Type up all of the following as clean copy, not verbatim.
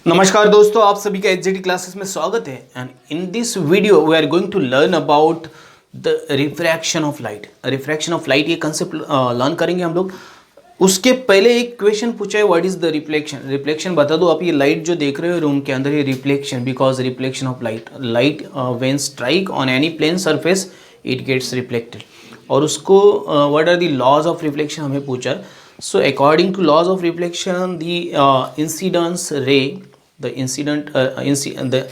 नमस्कार दोस्तों, आप सभी का एचजीटी क्लासेस में स्वागत है। And in this video we are going to learn about the refraction of light. Refraction of light ये कंसेप्ट लर्न करेंगे हम लोग। उसके पहले एक क्वेश्चन पूछा है, what is the reflection. Reflection बता दो आप। ये लाइट जो देख रहे हो रूम के अंदर, ये reflection, because reflection of light when strike on any plane surface it gets reflected. और उसको what are the laws of reflection हमें पूछा। So according to laws of reflection the incidence ray, the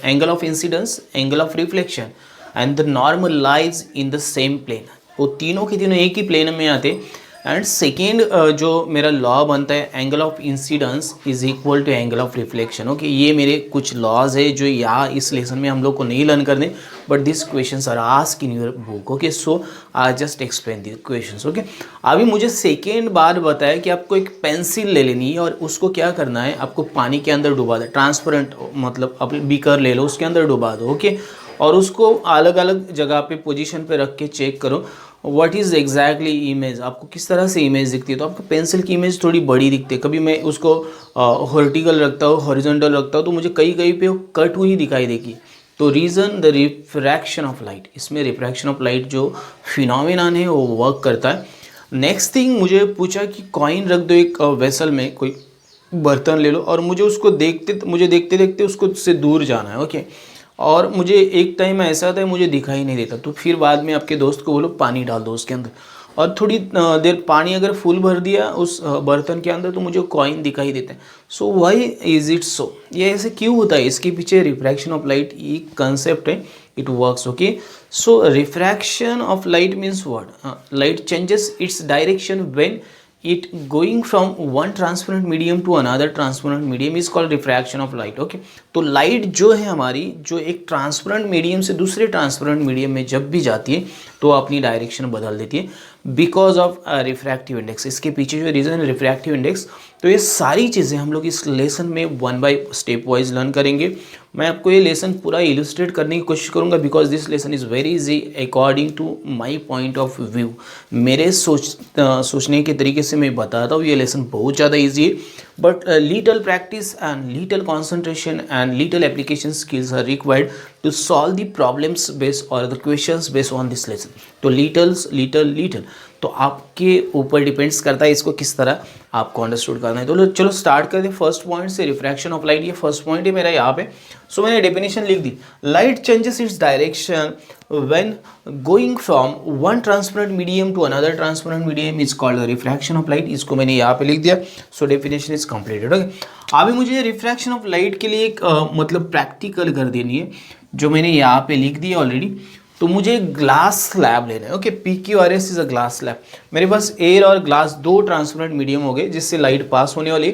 angle of incidence, angle of reflection and the normal lies in the same plane। वो तीनों के तीनों एक ही plane में आते। And second जो मेरा लॉ बनता है, angle of incidence is equal to angle of reflection. Okay, ये मेरे कुछ लॉज है जो यहाँ इस लेसन में हम लोग को नहीं लर्न करने, but this questions are asked in your book. Okay, so I just explain this questions. Okay, अभी मुझे सेकेंड बार बताया कि आपको एक पेंसिल ले लेनी है और उसको क्या करना है, आपको पानी के अंदर डुबा दो। ट्रांसपेरेंट मतलब आप बीकर ले लो, उसके अंदर डुबा दो। ओके, और उसको अलग अलग जगह पे पोजीशन पे रख के चेक करो व्हाट इज़ एग्जैक्टली इमेज, आपको किस तरह से इमेज दिखती है। तो आपको पेंसिल की इमेज थोड़ी बड़ी दिखती है। कभी मैं उसको हॉर्टिकल रखता हूँ, हॉरिजॉन्टल रखता हूँ, तो मुझे कहीं कहीं पे वो कट हुई दिखाई देगी। तो reason the refraction of light, इसमें रिफ्रैक्शन ऑफ लाइट जो फिनोमिनन है वो वर्क करता है। नेक्स्ट थिंग मुझे पूछा कि कॉइन रख दो एक वेसल में, कोई बर्तन ले लो, और मुझे देखते देखते उसको से दूर जाना है। ओके, और मुझे एक टाइम ऐसा आता है मुझे दिखाई नहीं देता, तो फिर बाद में आपके दोस्त को बोलो पानी डाल दो उसके अंदर, और थोड़ी देर पानी अगर फुल भर दिया उस बर्तन के अंदर तो मुझे कॉइन दिखाई देते हैं। सो वाई इज इट सो, ये ऐसे क्यों होता है? इसके पीछे रिफ्रैक्शन ऑफ लाइट एक कंसेप्ट है, it works. Okay, so refraction of light means what, light changes its direction when it going from one transparent medium to another transparent medium is called refraction of light। okay, तो light जो है हमारी, जो एक transparent medium से दूसरे transparent medium में जब भी जाती है तो अपनी डायरेक्शन बदल देती है बिकॉज ऑफ रिफ्रैक्टिव इंडेक्स। इसके पीछे जो रीज़न है रिफ्रैक्टिव इंडेक्स। तो ये सारी चीज़ें हम लोग इस लेसन में one by step wise learn करेंगे। मैं आपको ये लेसन पूरा इलस्ट्रेट करने की कोशिश करूंगा because this lesson is very easy according to my point of view. मेरे सोचने के तरीके से मैं बताता हूँ, ये लेसन बहुत ज़्यादा इजी है, but little practice and little concentration and little application skills are required to solve the problems based और the questions based on this lesson. तो लिटल तो आपके ऊपर डिपेंड्स करता है इसको किस तरह आपको अंडरस्टूड करना है। तो चलो स्टार्ट करते फर्स्ट पॉइंट से, रिफ्रैक्शन ऑफ लाइट। ये फर्स्ट पॉइंट है मेरा यहाँ पे। सो मैंने डेफिनेशन लिख दी, light changes its direction when going from one transparent medium to another transparent medium is called refraction of light. इसको मैंने यहाँ पे लिख दिया। So definition is completed. Okay, अभी मुझे रिफ्रैक्शन ऑफ लाइट के लिए एक मतलब प्रैक्टिकल कर देनी है, जो मैंने यहाँ पे लिख दिया ऑलरेडी। तो मुझे ग्लास स्लैब लेना है। Okay, PQRS is a glass slab. मेरे पास एयर और ग्लास दो ट्रांसपेरेंट मीडियम हो गए जिससे लाइट पास होने वाली।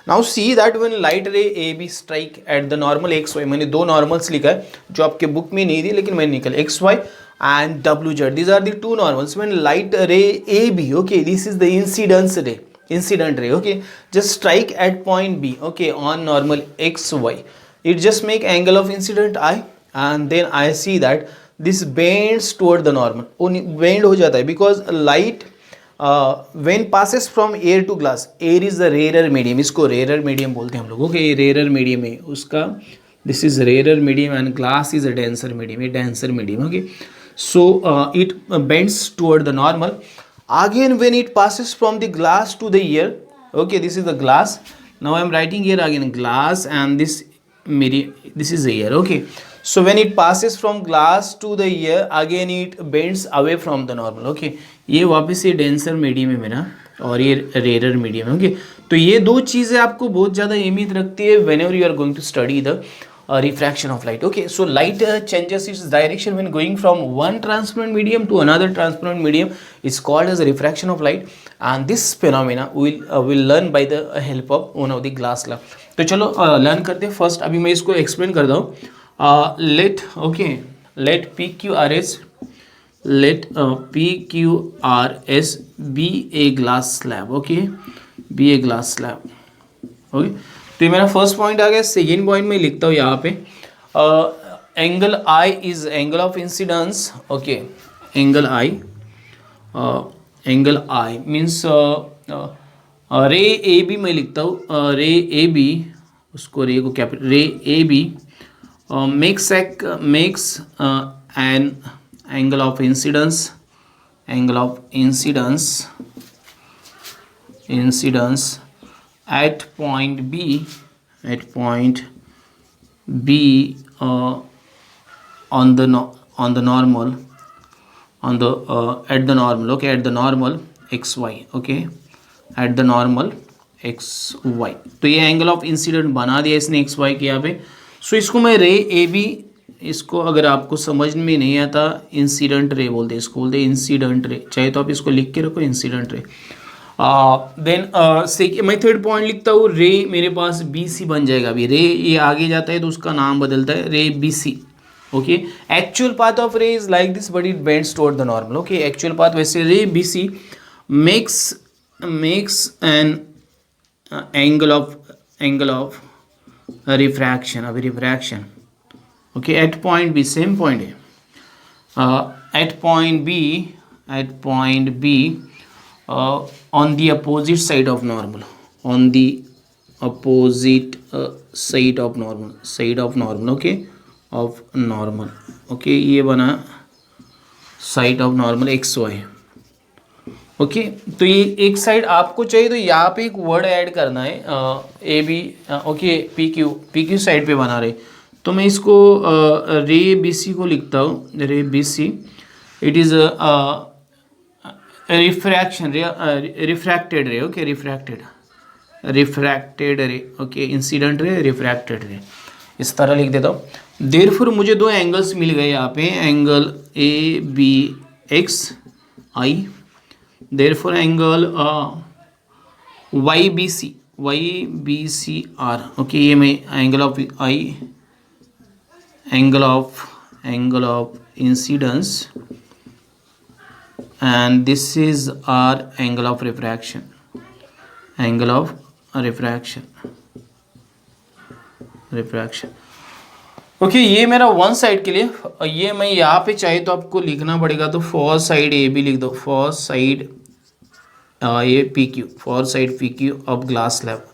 Now see that when light रे AB strike at the normal XY, मैंने दो नॉर्मल्स लिखा है जो आपके बुक में नहीं थी लेकिन मैंने निकल XY and WZ, these are the two normals when light ray AB, okay, this is the incident ray, okay, just strike at point B, okay, on normal XY, it just make angle of incident I, and then I see that this bends toward the normal, वो bend हो जाता है because light when passes from air to glass, air is the rarer medium, इसको rarer medium बोलते हैं हम लोग। Okay, rarer medium है उसका, this is rarer medium and glass is a denser medium, ये denser medium। Okay, so it bends toward the normal again when it passes from the glass to the air। okay, this is the glass, now I am writing here again glass and this medium, this is air। okay, so when it passes from glass to the air again it bends away from the normal। okay, ये वापस ये denser medium है मेरा और ये rare medium है। Okay, तो ये दो चीज़ें आपको बहुत ज़्यादा अहमियत रखती है whenever you are going to study the refraction of light। okay, so light changes its direction when going from one transparent medium to another transparent medium is called as a refraction of light, and this phenomena will learn by the help of one of the glass law। तो चलो learn करते हैं। First अभी मैं इसको explain करता हूँ। let PQRS be a glass slab। okay, be a glass slab। okay, तो ये मेरा फर्स्ट पॉइंट आ गया। सेकेंड पॉइंट में लिखता हूँ यहाँ पे angle I is angle of incidence. Okay, angle I means रे AB मैं लिखता हूँ, रे AB उसको रे को capital ray A B makes an angle of incidence at point B on the normal at the normal, okay, at the normal xy, okay, at the normal xy। तो ये एंगल ऑफ इंसिडेंट बना दिया इसने xy के यहाँ पे। सो इसको मैं रे ए बी, इसको अगर आपको समझ में नहीं आता इंसिडेंट रे बोलते हैं, इसको बोलते हैं इंसिडेंट रे, चाहे तो आप इसको लिख के रखो इंसिडेंट रे। देन मैं थर्ड पॉइंट लिखता हूँ, रे मेरे पास बी सी बन जाएगा। अभी रे ये आगे जाता है तो उसका नाम बदलता है ray B C, okay. Actual path of ray is like this but it bends toward the normal, okay. Actual path वैसे ray B C makes an angle of refraction, अभी refraction, okay, at point B, same point है, at point B on the opposite side of normal, on the opposite side of normal, okay, of normal, okay। ये बना side of normal X Y, okay. तो ये एक side आपको चाहिए तो यहाँ पे एक वर्ड ऐड करना है, A B, okay, P Q side पे बना रहे, तो मैं इसको रे बी सी को लिखता हूँ, ray B C, it is refraction ray, refracted ray, okay, refracted ray, okay, incident ray, refracted ray, इस तरह लिख देता हूँ। देयरफॉर मुझे दो एंगल्स मिल गए यहाँ पे, angle A B X I, therefore angle Y B C R, okay. ये मैं angle of I, angle of incidence, and this is our angle of refraction, okay. ये मेरा वन साइड के लिए, ये मैं यहाँ पे चाहे तो आपको लिखना पड़ेगा, तो फॉर साइड ए बी लिख दो, फॉर साइड ये P Q, for side P Q of glass slab,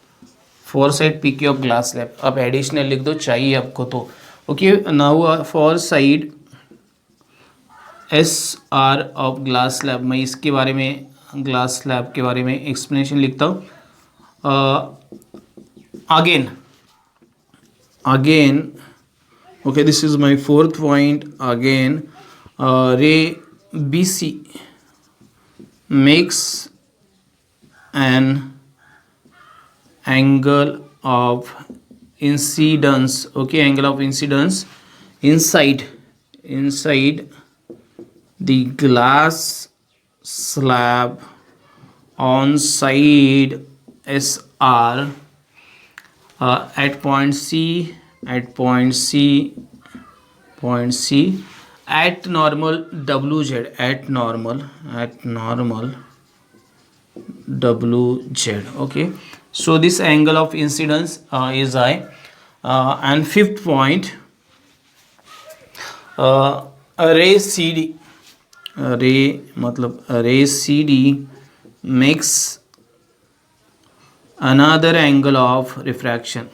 for side P Q of glass slab, आप एडिशनल लिख दो चाहिए आपको तो, okay. Now for side S R of glass slab, मैं इसके बारे में, ग्लास स्लैब के बारे में एक्सप्लेनेशन लिखता हूँ। Again, okay, this is my fourth point. Again ray B C makes an angle of incidence, okay, angle of incidence inside the glass slab on side SR at point C at normal WZ, at normal WZ, okay। So this angle of incidence is I, and fifth point, रे C D, ray C D makes another angle of refraction,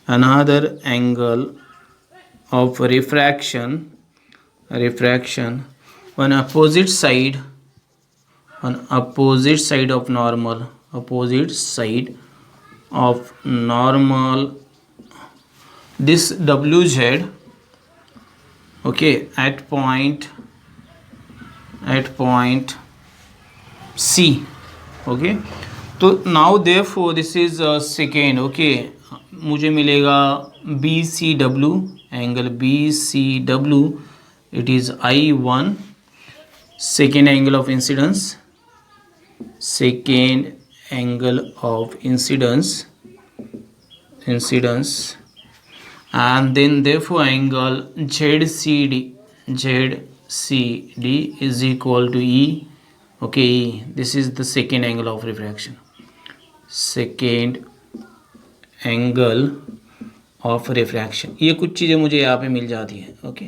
on opposite side of normal, this WZ, okay, at point C, okay। तो now therefore this is second, okay, मुझे मिलेगा B C W, angle B C W, it is I1, second angle of incidence, and then therefore angle ZCD is equal to E, okay। This is the second angle of refraction, ये कुछ चीज़ें मुझे यहाँ पे मिल जाती है, okay.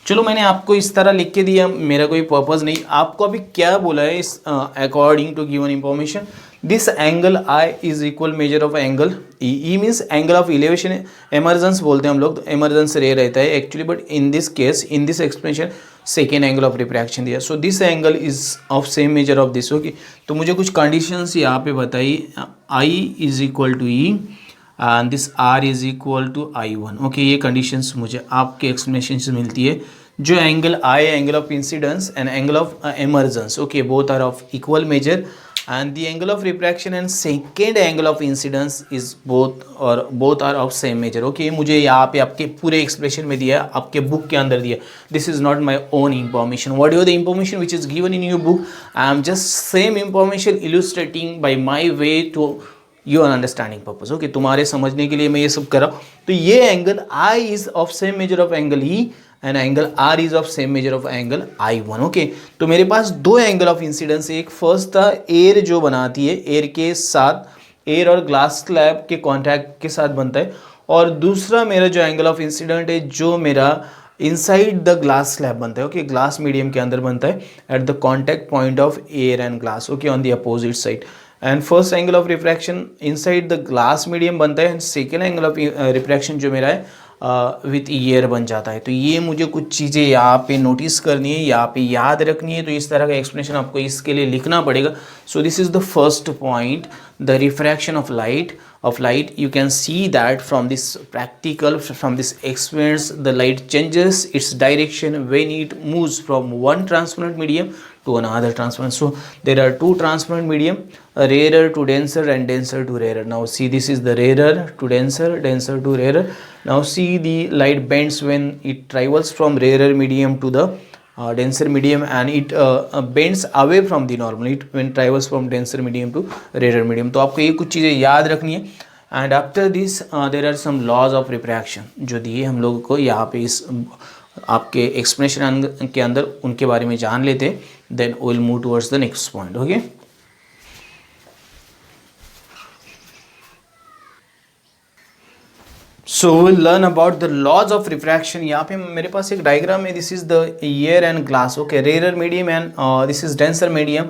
चलो मैंने आपको इस तरह लिख के दिया, मेरा कोई पर्पज़ नहीं, आपको अभी क्या बोला है इस according to given information, this angle I is equal measure of angle E. E means angle of elevation, emergence बोलते हैं हम लोग, तो एमरजेंस रे रहता है actually, but in this case in this expression second angle of refraction दिया. So this angle is of same measure of this. Okay, तो मुझे कुछ कंडीशंस यहाँ पे बताई. I is equal to E and this are is equal to I1. Okay, ये conditions मुझे आपके एक्सप्लेनेशन से मिलती है. जो angle I, angle of incidence and angle of emergence, okay, both are of equal measure, and the angle of refraction and second angle of incidence is both are of same measure. Okay, मुझे यहाँ पे आपके पूरे expression में दिया, आपके book के अंदर दिया. This is not my own information. Whatever the information which is given in your book, I am just same information illustrating by my way to your understanding purpose. Okay, तुम्हारे समझने के लिए मैं ये सब कर रहा हूँ. तो ये angle I is of same measure of angle E and angle R is of same measure of angle I1. Okay, तो मेरे पास दो एंगल ऑफ इंसिडेंस. एक फर्स्ट था एयर जो बनाती है, एयर के साथ, एयर और ग्लास स्लैब के कॉन्टैक्ट के साथ बनता है, और दूसरा मेरा जो एंगल ऑफ इंसिडेंट है जो मेरा इनसाइड द ग्लास स्लैब बनता है. ओके, ग्लास मीडियम के अंदर बनता है at the contact point of air and glass. Okay, on the opposite side. And first angle of refraction inside the glass medium बनता है and second angle of refraction जो मेरा है विथ ईयर बन जाता है. तो ये मुझे कुछ चीज़ें यहाँ पे नोटिस करनी है, यहाँ पे याद रखनी है. तो इस तरह का एक्सप्लेनेशन आपको इसके लिए लिखना पड़ेगा. सो this is the first point, the refraction of light. You can see that from this practical, from this experience, the light changes its direction when it moves from one transparent medium to another transparent. So there are two transparent medium, rarer to denser and denser to rarer. Now see, this is the rarer to denser, denser to rarer. Now see, the light bends when it travels from rarer medium to the denser medium, and it bends away from the normal it when travels from denser medium to rarer medium. तो आपको ये कुछ चीज़ें याद रखनी है. And after this there are some laws of refraction जो दिए हम लोगों को यहाँ पे इस आपके एक्सप्लेनेशन के अंदर, उनके बारे में जान लेते हैं. Then will move towards the next point. Okay, so will learn about the laws of refraction. यहाँ पे मेरे पास एक डायग्राम है. This is the air and glass. Okay, rare medium and this is denser medium,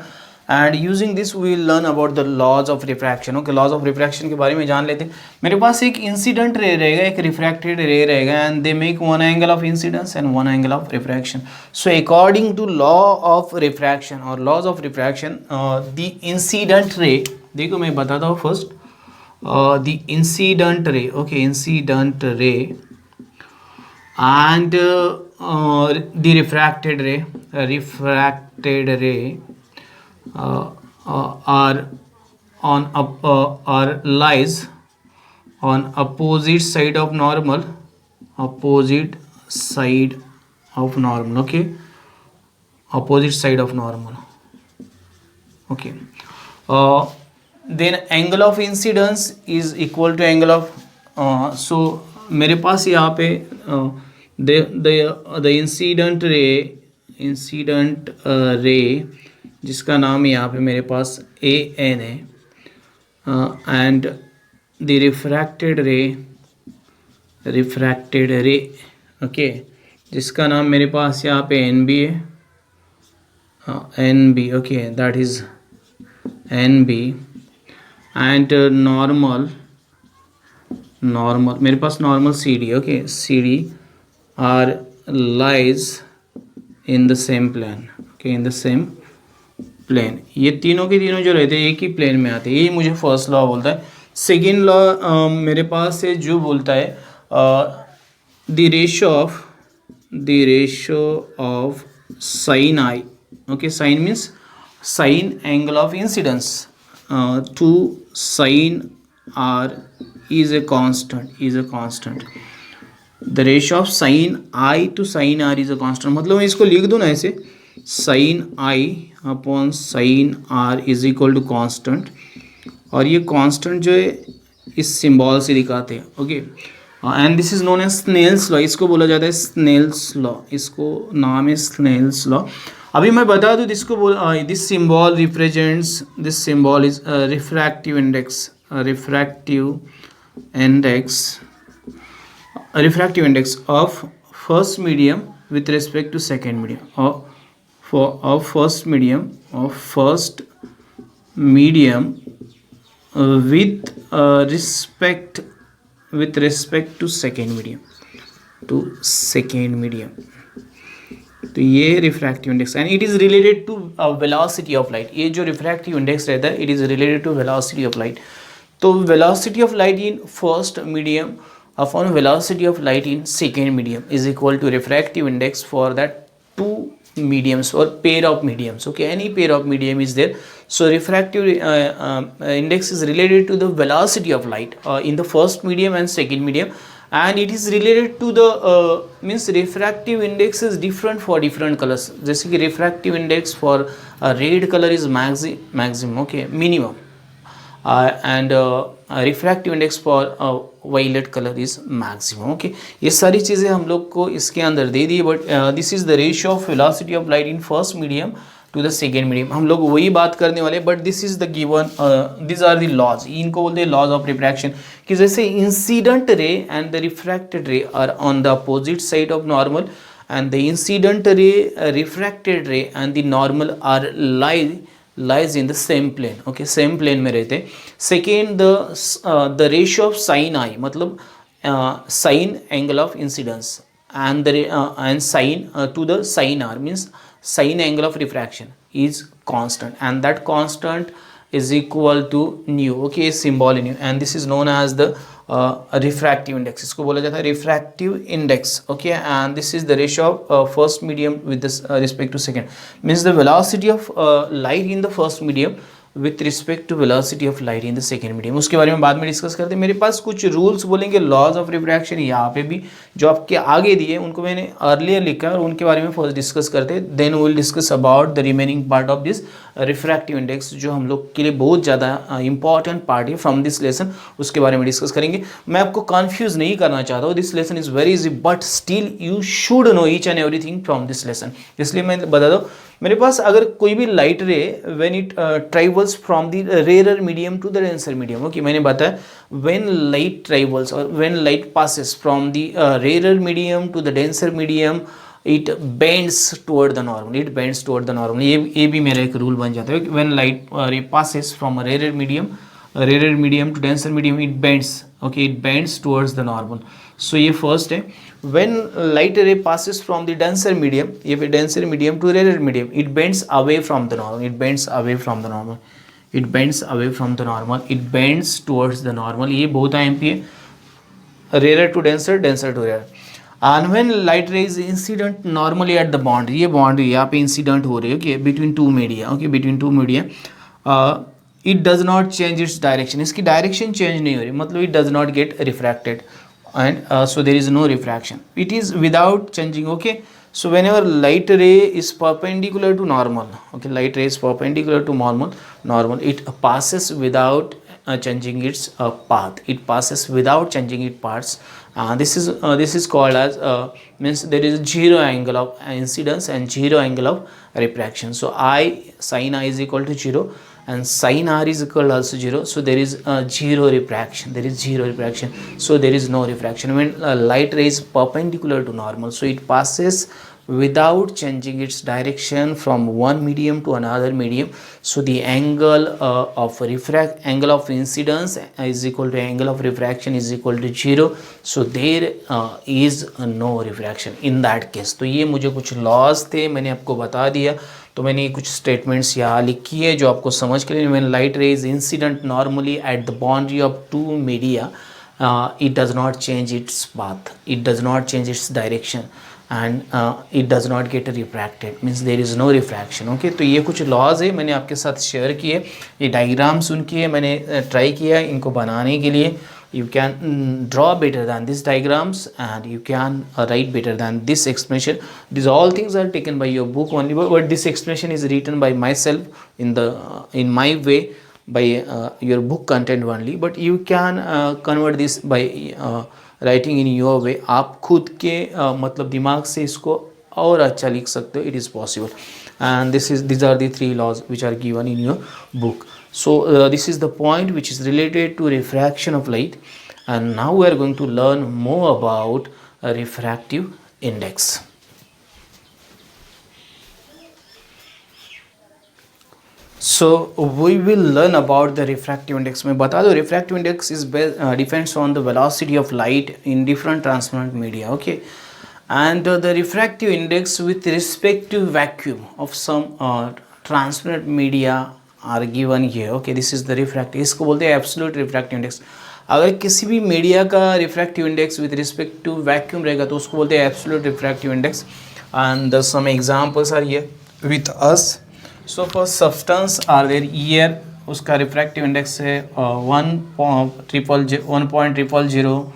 and using this we will learn about the laws of refraction. Okay, laws of refraction के बारे में जान लेते हैं. मेरे पास एक इंसिडेंट रे रहेगा, एक रिफ्रैक्टेड रे रहेगा, and they make one angle of incidence and one angle of refraction. So according to law of refraction और laws of refraction, the incident ray, देखो मैं बताता हूँ first. The incident ray, okay, incident ray and the refracted ray are on are lies on opposite side of normal, opposite side of normal. Okay, opposite side of normal. Okay, then angle of incidence is equal to angle of so मेरे पास यहाँ पे the incident ray जिसका नाम यहाँ पे मेरे पास AN है, and the refracted ray, okay, जिसका नाम मेरे पास यहाँ पे NB है, NB. okay, that is NB. and normal मेरे पास normal CD. okay, CD are lies in the same plane. okay, in the same plane. ये तीनों के तीनों जो रहते हैं एक ही प्लेन में आते हैं. यही मुझे फर्स्ट लॉ बोलता है. सेकेंड लॉ मेरे पास है जो बोलता है the ratio of sine I. Okay, sine means sine angle of incidence to sin r is a constant. The ratio of sin I to sin r is a constant. मतलब मैं इसको लिख दूँ ना ऐसे, sin I upon sin r is equal to constant, और ये constant जो है इस सिंबल से दिखाते हैं. Okay, and this is known as Snell's law. इसको बोला जाता है स्नेल्स लॉ, इसको नाम है स्नेल्स लॉ. अभी मैं बता दूँ इसको this symbol represents, this symbol is refractive index of first medium with respect to second medium, of first medium with respect to second medium, तो ये refractive index and it is related to velocity of light. ये जो refractive index रहता है it is related to velocity of light. तो velocity of light in first medium upon velocity of light in second medium is equal to refractive index for that two mediums or pair of mediums. Okay, any pair of medium is there. So refractive index is related to the velocity of light in the first medium and second medium, and it is related to the means refractive index is different for different colors. जैसे कि refractive index for red color is maximum, okay, minimum, and refractive index for violet color is maximum. Okay, ये सारी चीज़ें हम लोग को इसके अंदर दे दी. But this is the ratio of velocity of light in first medium to the second medium. हम लोग वही बात करने वाले. But this is the given, this are the laws. इनको बोलते हैं लॉज ऑफ रिफ्रैक्शन. कि जैसे incident ray and the refracted ray are on the opposite side of normal, and the incident ray, refracted ray and the normal are lies in the same plane. Okay, same plane में रहते. Second, the ratio of sin I, मतलब sin angle of incidence and the and sin to the sin R means sin angle of refraction is constant, and that constant is equal to nu. Okay, symbol in nu, and this is known as the refractive index. इसको बोला जाता है refractive index. Okay, and this is the ratio of first medium with this respect to second. Means the velocity of light in the first medium with respect to velocity of light in the second medium. उसके बारे में बाद में discuss करते हैं. मेरे पास कुछ rules बोलेंगे लॉज ऑफ रिफ्रैक्शन यहाँ पे भी जो आपके आगे दिए उनको मैंने अर्लियर लिखा है और उनके बारे में फर्स्ट डिस्कस करते हैं. Then we will discuss about the remaining part of this refractive index जो हम लोग के लिए बहुत ज़्यादा इंपॉर्टेंट पार्ट है फ्रॉम दिस लेसन. उसके बारे में डिस्कस करेंगे. मैं आपको कन्फ्यूज़ नहीं करना चाहता हूँ. This lesson is very easy but still you should know each and everything from this lesson. इसलिए मैं बता दूँ, मेरे पास अगर कोई भी light ray when it travels from the rare medium to the denser medium. Okay, मैंने बताया व्हेन लाइट ट्रेवल्स और when light passes from the rare medium to the denser medium it bends toward the normal. It bends toward the normal. ये भी मेरा एक rule बन जाता है. When light ray passes from rare medium to denser medium it bends. Okay, it bends towards the normal. सो ये first है. When light ray passes from the denser medium, if a denser medium to rarer medium, it bends away from the normal. It bends away from the normal. It bends away from the normal. It bends towards the normal. ये बहुत IMP है. Rarer to denser, denser to rarer. And when light ray is incident normally at the boundary, ये boundary यहाँ पे incident हो रही है. Okay, between two media. Okay, between two media. It does not change its direction. इसकी direction change नहीं हो रही. मतलब it does not get refracted. And so there is no refraction. It is without changing. Okay, so whenever light ray is perpendicular to normal, okay, light ray is perpendicular to normal, it passes without changing its path. It passes without changing its paths. This is called as means there is zero angle of incidence and zero angle of refraction. So I sin I is equal to 0 and sin R is equal also 0. So there is zero refraction. There is zero refraction. So there is no refraction when light ray is perpendicular to normal. So it passes without changing its direction from one medium to another medium. So the angle angle of incidence is equal to angle of refraction is equal to 0. So there is no refraction in that case. तो ये मुझे कुछ laws थे मैंने आपको बता दिया. तो मैंने कुछ स्टेटमेंट्स यहाँ लिखी है जो आपको समझ के लिए. When light ray is incident normally at the boundary of two media it does not change its path, it does not change its direction, and it does not get refracted, means there is no refraction. Okay, तो ये कुछ laws है मैंने आपके साथ share किए. ये diagrams उनके मैंने ट्राई किया इनको बनाने के लिए. You can draw better than these diagrams and you can write better than this explanation. These all things are taken by your book only, but this explanation is written by myself in my way by your book content only. But you can convert this by writing in your way. आप खुद के मतलब दिमाग से इसको और अच्छा लिख सकते हो. It is possible, and these are the three laws which are given in your book. So this is the point which is related to refraction of light, and now we are going to learn more about a refractive index. So we will learn about the refractive index. मैं बता दूँ refractive index is depends on the velocity of light in different transparent media. Okay, and the refractive index with respect to vacuum of some transparent media are given here. Okay, this is the refractive. इसको बोलते हैं absolute refractive index. अगर किसी भी media का refractive index with respect to vacuum रहेगा तो उसको बोलते हैं absolute refractive index. And some examples are here with us. So for substance are there air, उसका रिफ्रैक्टिव इंडेक्स है 1.000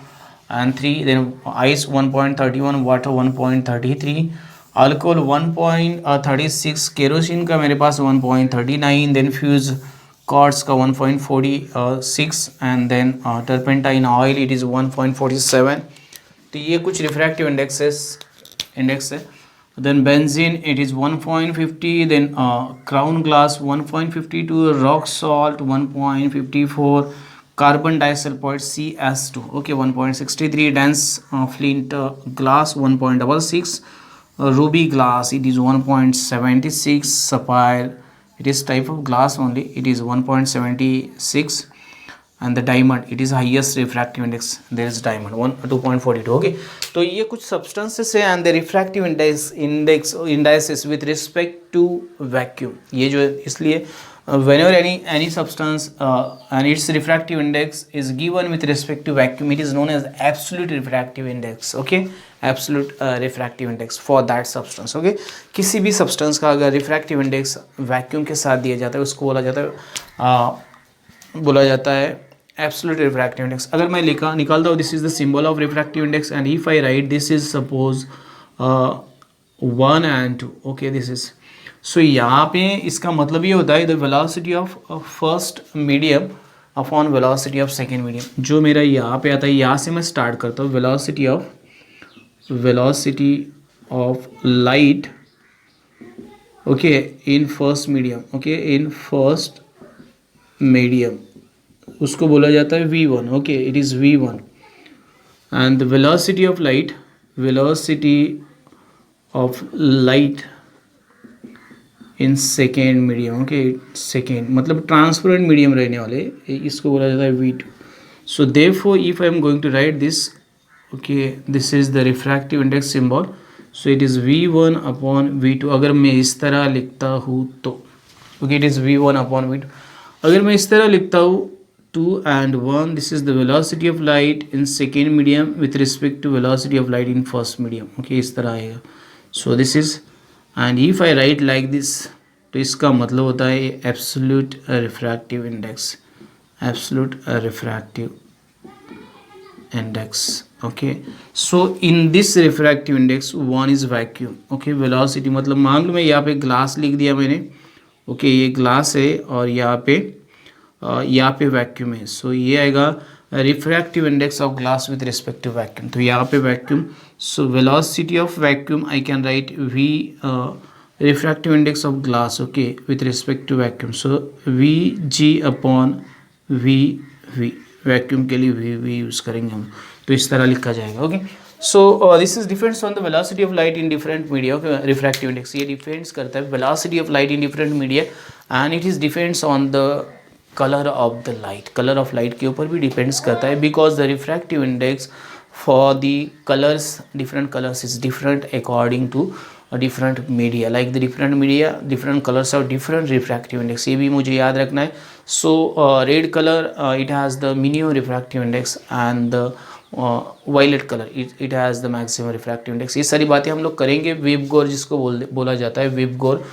and 3. then ice 1.31, water 1.33, alcohol 1.36, kerosene का मेरे पास 1.39, देन फ्यूज कॉर्ड्स का 1.46 and then turpentine oil it is 1.47. तो ये कुछ refractive index है. Then benzene it is 1.50, then crown glass 1.52, rock salt 1.54, carbon disulphide CS2 okay 1.63, dense flint glass 1.66, ruby glass it is 1.76, sapphire it is type of glass only, it is 1.76, and the diamond it is highest refractive index, there is diamond 2.42. okay, तो ये कुछ substances है and the refractive indices with respect to vacuum. ये जो इसलिए whenever any substance and its refractive index is given with respect to vacuum, it is known as absolute refractive index. okay, absolute refractive index for that substance. okay, किसी भी substance का अगर refractive index vacuum के साथ दिया जाता है उसको बोला जाता है absolute refractive index. अगर मैं निकालता हूँ this is the symbol of refractive index and if I write this is suppose 1 and 2. okay, this is so यहाँ पे इसका मतलब ये होता है the velocity of first medium upon velocity of second medium. जो मेरा यहाँ पे आता है, यहाँ से मैं स्टार्ट करता हूँ velocity of light okay in first medium. okay, in first medium उसको बोला जाता है V1. okay, it is V1 and the velocity of light in second medium. Okay, second मतलब ट्रांसपेरेंट मीडियम रहने वाले, इसको बोला जाता है V2. So therefore if I am going to write this, okay this is the refractive index symbol. So it is V1 upon V2. अगर मैं इस तरह लिखता हूँ तो okay it is V1 upon V2. अगर मैं इस तरह लिखता हूँ 2 and 1, this is the velocity of light in second medium with respect to velocity of light in first medium. Okay, इस तरह आएगा. So this is and if I write like this तो इसका मतलब होता है absolute refractive index, absolute refractive index. Okay, so in this refractive index 1 is vacuum. Okay, velocity मतलब मान लो मैं यहाँ पे ग्लास लिख दिया मैंने. ओके, ये ग्लास है और यहाँ पे वैक्यूम है. सो ये आएगा refractive index of glass with respect to vacuum. तो यहाँ पे vacuum, so velocity of vacuum I can write V refractive index of glass okay with respect to vacuum. So VG upon V vacuum के लिए V use करेंगे हम, तो इस तरह लिखा जाएगा. Okay, so this is depends on the velocity of light in different media. Refractive index ये डिपेंड्स करता है velocity of light in different media and it is depends on the colour of the light. Colour of light के ऊपर भी depends करता है because the refractive index for the colours, different colours is different according to different media. like the different media, different colors have different refractive index. ये भी मुझे याद रखना है. so red color it has the minimum refractive index and the violet color it has the maximum refractive index. ये सारी बातें हम लोग करेंगे. विबगोर जिसको बोला जाता है, विबगोर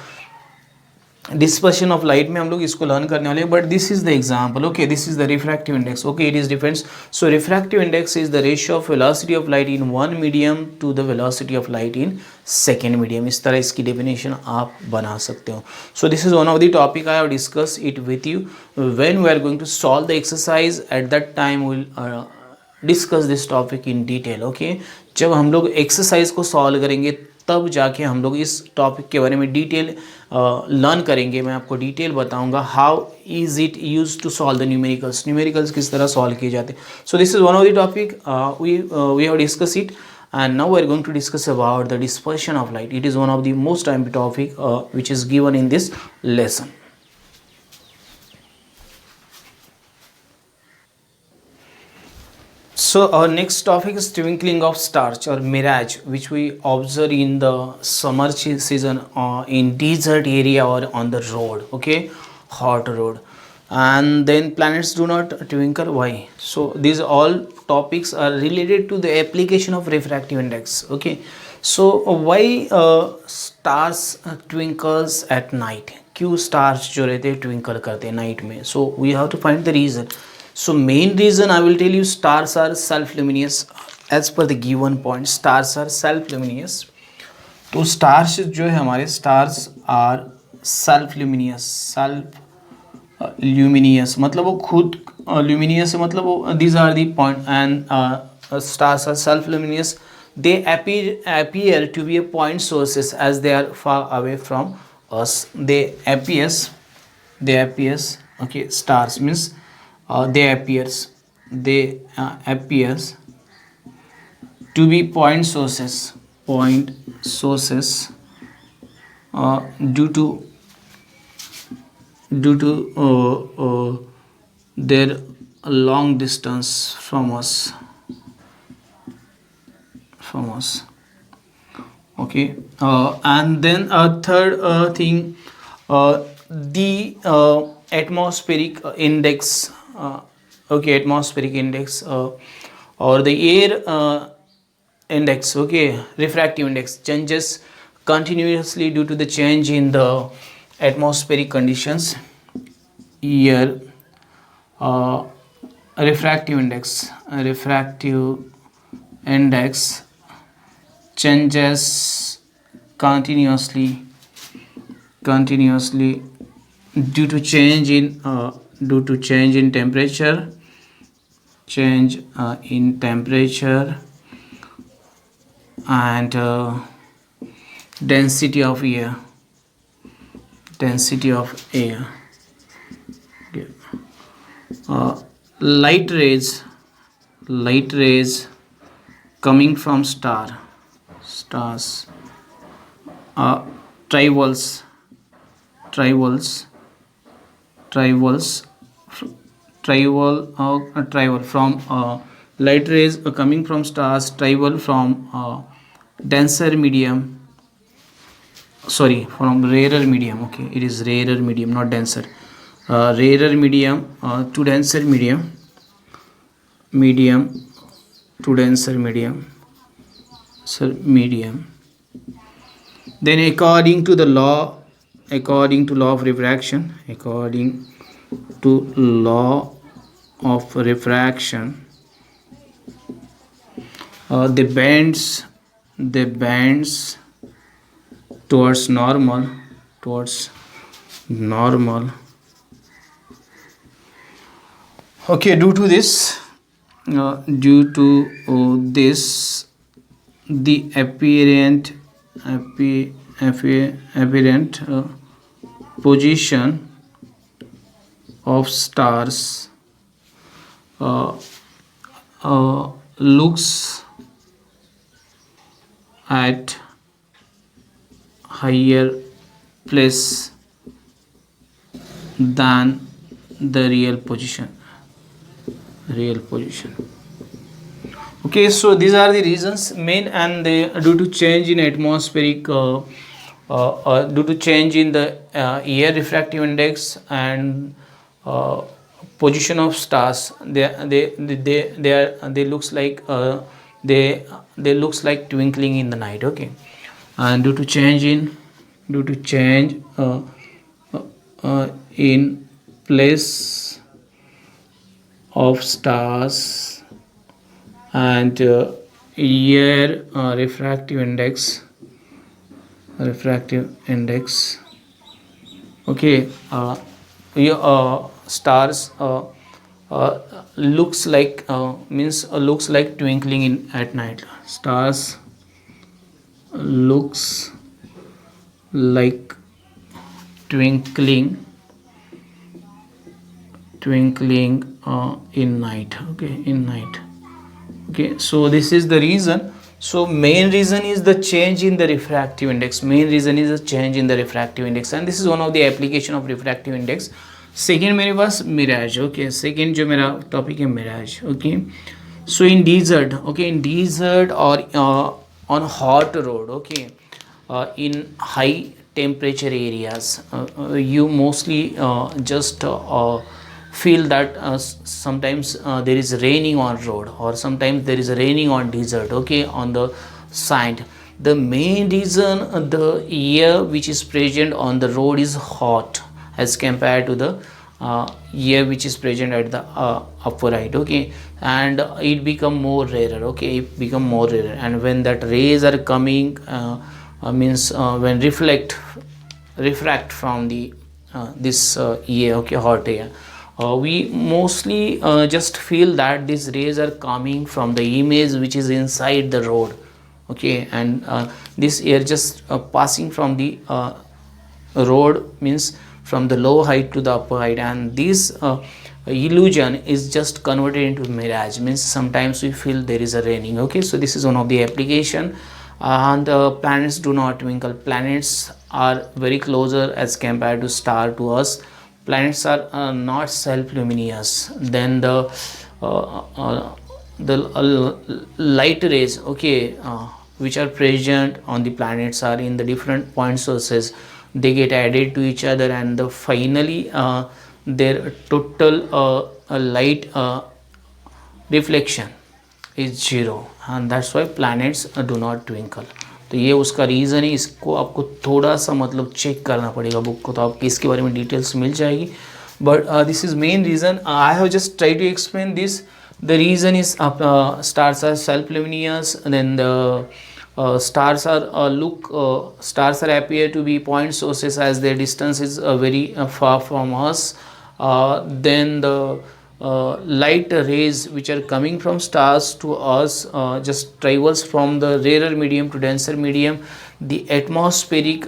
डिस्पर्शन ऑफ लाइट में हम लोग इसको लर्न करने वाले हैं. But this is the example. Okay, this is the refractive index. Okay, it is difference. So refractive index is the ratio of velocity of light in one medium to the velocity of light in second medium. इस तरह इसकी definition आप बना सकते हो. So this is one of the topic I have discuss it with you when we are going to solve the exercise. At that time will discuss this topic in detail. Okay, जब हम लोग exercise को solve करेंगे तब जाके हम लोग इस टॉपिक के बारे में डिटेल लर्न करेंगे. मैं आपको डिटेल बताऊंगा how is it use to solve the numericals किस तरह सॉल्व किए जाते हैं. So this is one of the topic we have discuss it and now we are going to discuss about the dispersion of light. It is one of the most important topic which is given in this lesson. So our next topic is twinkling of stars or mirage, which we observe in the summer season in desert area or on the road. Okay, hot road, and then planets do not twinkle. Why? So these all topics are related to the application of refractive index. Okay, so why stars twinkles at night? क्यों stars जो रहते हैं twinkle करते हैं night में? So we have to find the reason. So main reason I will tell you, stars are self-luminous. As per the given point, stars are self-luminous. तो stars जो है हमारे stars are self-luminous मतलब वो खुद luminous है, मतलब वो these are the point, and stars are self-luminous. They appear to be a point sources as they are far away from us. They appears. Okay, stars means they appears to be point sources due to their long distance from us. Okay, and then a third thing, the atmospheric index. Okay, atmospheric index or the air index. Okay, refractive index changes continuously due to the change in the atmospheric conditions. Here refractive index changes continuously due to change in temperature, and density of air. Okay. Light rays coming from stars travels from light rays coming from stars travel from denser medium, from rarer medium. Okay, it is rarer medium, not denser. Rarer medium to denser medium to denser medium. Then according to law of refraction, the bends towards normal. Okay, due to this the apparent position of stars looks at higher place than the real position. Okay, so these are the reasons main, and due to change in atmospheric due to change in the air refractive index and position of stars, they looks like they looks like twinkling in the night. Okay, and due to change in place of stars and air refractive index. Okay, stars looks like looks like twinkling at night. Stars looks like twinkling in night. Okay, so this is the reason. So main reason is the change in the refractive index. And this is one of the application of refractive index. Second मेरे पास mirage. Okay, second जो मेरा topic है mirage. Okay, So in desert, okay, in desert or on hot road, okay, in high temperature areas, you mostly just feel that sometimes there is raining on road, or sometimes there is raining on desert, okay, on the side. The main reason the air which is present on the road is hot as compared to the air which is present at the upper height, okay, and it become more rarer, okay, it become more rarer. And when that rays are coming, means when refract from the this air, okay, hot air, we mostly just feel that these rays are coming from the image which is inside the road, okay, and this air just passing from the road, means from the low height to the upper height, and this illusion is just converted into mirage, means sometimes we feel there is a raining, okay. So this is one of the application. And planets do not twinkle. Planets are very closer as compared to star to us. Planets are not self-luminous. Then the light rays, okay, which are present on the planets are in the different point sources. They get added to each other, and finally their total light reflection is zero, and that's why planets do not twinkle. तो ये उसका reason है. इसको आपको थोड़ा सा मतलब check करना पड़ेगा बुक को, तो आपको इसके बारे में डिटेल्स मिल जाएगी. But this is main reason. I have just try to explain this. The reason is stars are self-luminous, and then the stars are appear to be point sources as their distance is very far from us. Then the light rays which are coming from stars to us just travels from the rarer medium to denser medium. The atmospheric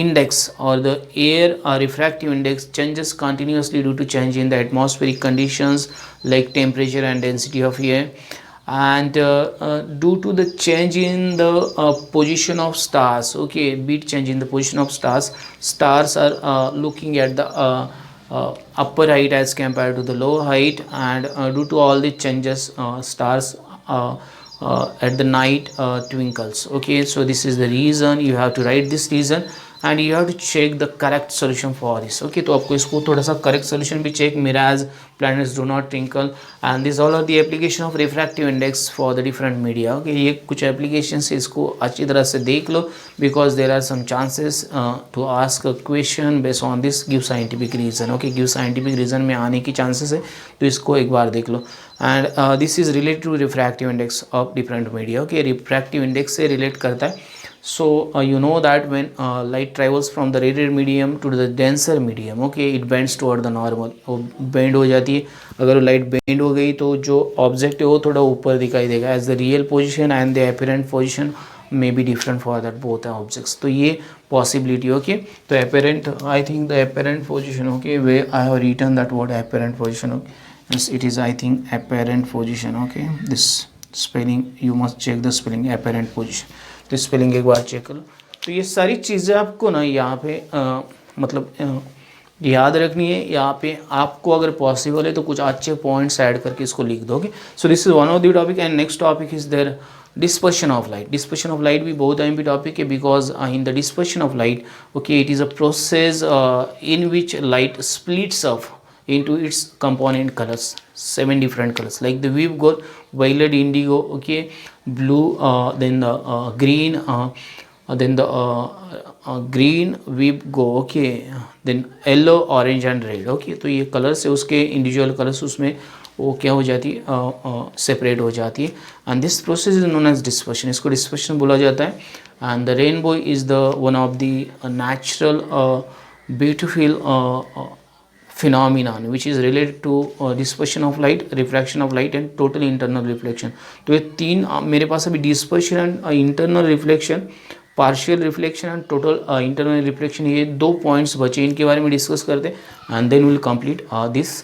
index or the air refractive index changes continuously due to change in the atmospheric conditions like temperature and density of air. And due to the change in the position of stars, okay, bit change in the position of stars are looking at the upper height as compared to the low height, and due to all the changes stars at the night twinkles, okay. So this is the reason. You have to write this reason and you have to check the correct solution for this, okay. तो आपको इसको थोड़ा सा correct solution भी check. Mirage, planets do not twinkle, and these all are the application of refractive index for the different media, okay. ये कुछ applications है, इसको अच्छी तरह से देख लो, because there are some chances to ask a question based on this. Give scientific reason, okay. Give scientific reason में आने की chances है, तो इसको एक बार देख लो. And this is related to refractive index of different media, okay. refractive index से relate करता है. So you know that when light travels from the rarer medium to the denser medium, okay, it bends toward the normal. वो bend हो जाती है. अगर light bend हो गई तो जो object है वो थोड़ा ऊपर दिखाई देगा, as the real position and the apparent position may be different for that both objects. तो ये possibility, okay. तो apparent, I think the apparent position, okay, where I have written that word apparent position, okay. Yes, it is, I think, apparent position, okay. This spelling you must check the spelling apparent position. तो spelling एक बार check करो. तो ये सारी चीज़ें आपको ना यहाँ पे मतलब याद रखनी है. यहाँ पे आपको अगर पॉसिबल है तो कुछ अच्छे पॉइंट्स ऐड करके इसको लिख दोगे. So this is one of the topic. And next topic is there dispersion of light. Dispersion of light भी बहुत अहम भी टॉपिक है, because in the dispersion of light, okay, it is a process in which light splits up into its component colors, 7 different colors, like the we've got violet, indigo, okay, blue, then the green, then the green we've go, okay, then yellow, orange and red, okay. तो ये colours है, उसके individual colours उसमें वो क्या हो जाती है, सेपरेट हो जाती है. And this process is known as dispersion. इसको डिस्पर्शन बोला जाता है. And the rainbow is the one of the natural beautiful phenomenon which is related to dispersion of light, refraction of light and total internal reflection. तो ये तीन मेरे पास अभी dispersion and internal reflection, partial reflection and total internal reflection, ये 2 points बचे, इनके बारे में डिस्कस करते हैं. and then we'll complete this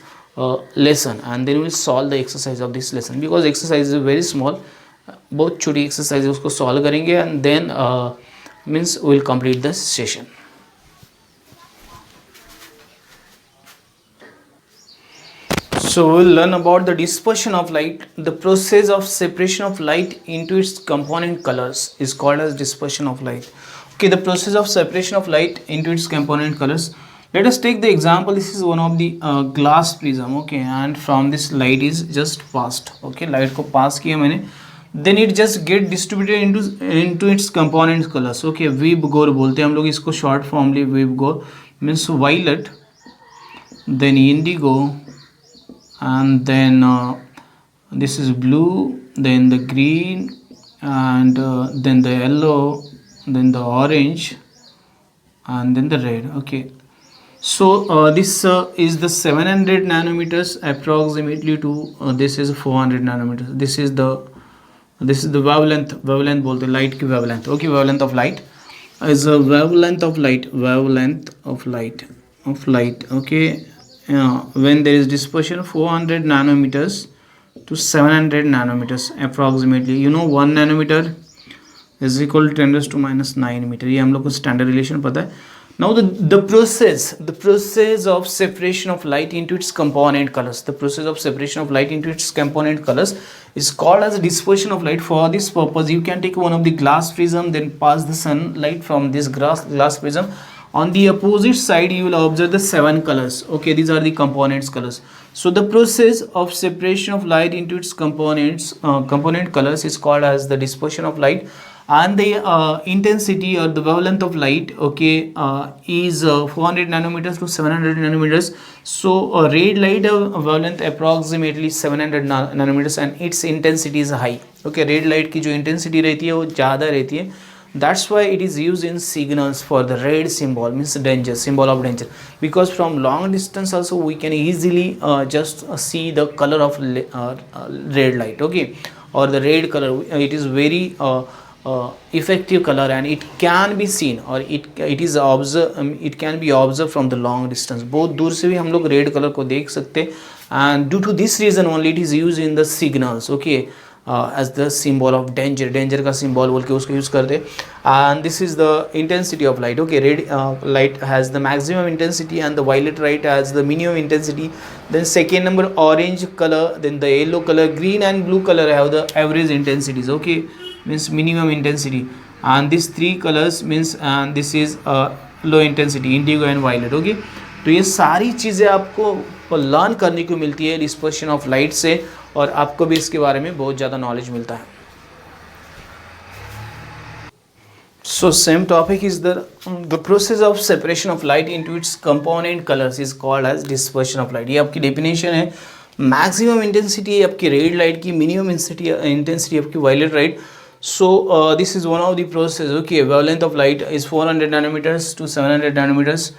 lesson, and then we'll solve the exercise of this lesson, because exercise is very small. बहुत छोटी exercise है, उसको solve करेंगे and then means we'll complete the session. So we'll learn about the dispersion of light. The process of separation of light into its component colors is called as dispersion of light. Okay, the process of separation of light into its component colors. Let us take the example. This is one of the glass prism. Okay, and from this light is just passed. Okay, light को pass किया मैंने. Then it just get distributed into its component colors. Okay, Vibgor बोलते हैं हम लोग इसको short formly. Vibgor means violet, then indigo, and then this is blue, then the green, and then the yellow, then the orange, and then the red. Okay, so this is the 700 nanometers approximately to this is 400 nanometers. This is the wavelength बोलते हैं light की wavelength. Okay, wavelength of light is a wavelength of light. Okay, when there is dispersion 400 nanometers to 700 nanometers approximately. You know 1 nanometer is equal to 10 raised to minus 9 meter. ये हम लोग को standard relation पता है. Now the process of separation of light into its component colors. The process of separation of light into its component colors is called as dispersion of light. For this purpose, you can take one of the glass prism, then pass the sunlight from this glass prism. On the opposite side, you will observe the 7 colors. Okay, these are the components colors. So the process of separation of light into its component colors is called as the dispersion of light. And the intensity or the wavelength of light, okay, is 400 nanometers to 700 nanometers. So red light wavelength approximately 700 nanometers and its intensity is high. Okay, red light की जो intensity रहती है वो ज़्यादा रहती है. That's why it is used in signals for the red symbol, means danger, symbol of danger. Because from long distance also we can easily just see the color of red light. Okay, or the red color. It is very effective color and it can be seen or it can be observed from the long distance. बहुत दूर से भी हम लोग red color को देख सकते हैं. And due to this reason only it is used in the signals. Okay, as the symbol of danger का symbol बोल के उसको use करते हैं. And this is the intensity of light. Okay, red light has the maximum intensity and the violet light has the minimum intensity. Then second number orange color, then the yellow color, green and blue color have the average intensities. Okay, means minimum intensity. And these 3 colors means and this is low intensity, indigo and violet. Okay, तो ये सारी चीज़ें आपको learn करने को मिलती है dispersion of light से और आपको भी इसके बारे में बहुत ज़्यादा नॉलेज मिलता है. So same topic is the process of separation of light into its component colors is called as dispersion of light. ये आपकी डेफिनेशन है. मैक्सिमम इंटेंसिटी आपकी रेड लाइट की, मिनिमम इंटेंसिटी आपकी violet light. So this is one of the process. Okay, wavelength of light is 400 nanometers to 700 nanometers.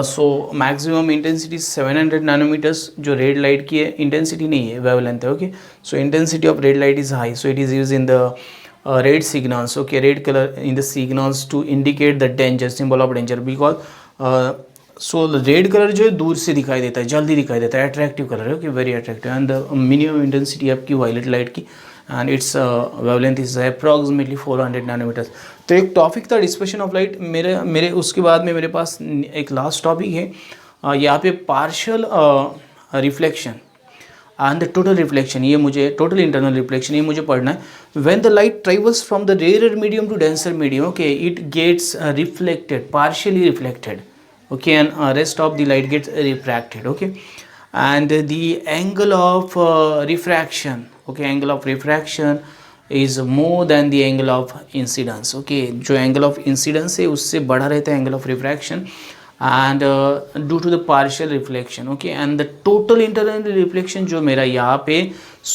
So maximum intensity is 700 nanometers. जो red light की है intensity नहीं है, wavelength है. Okay, so intensity of red light is high, so it is used in the red signals. Okay, red color in the signals to indicate the danger, symbol of danger. Because so the red color जो है दूर से दिखाई देता है, जल्दी दिखाई देता है, attractive color है. Okay, very attractive. And the minimum intensity आपकी violet light की and its wavelength is approximately 400 nanometers. तो एक टॉपिक था डिस्पर्शन ऑफ लाइट. मेरे उसके बाद में मेरे पास एक लास्ट टॉपिक है यहाँ पे partial reflection and the total reflection. ये मुझे टोटल इंटरनल रिफ्लेक्शन ये मुझे पढ़ना है. When the light travels from the rare medium to denser medium, okay, it gets reflected, partially reflected. Okay, and rest of the light gets refracted. Okay, and the angle of refraction, okay, angle of refraction is more than the angle of incidence. Okay, जो angle of incidence है उससे बड़ा रहता है angle of refraction and due to the partial reflection. Okay, and the total internal reflection जो मेरा यहाँ पे,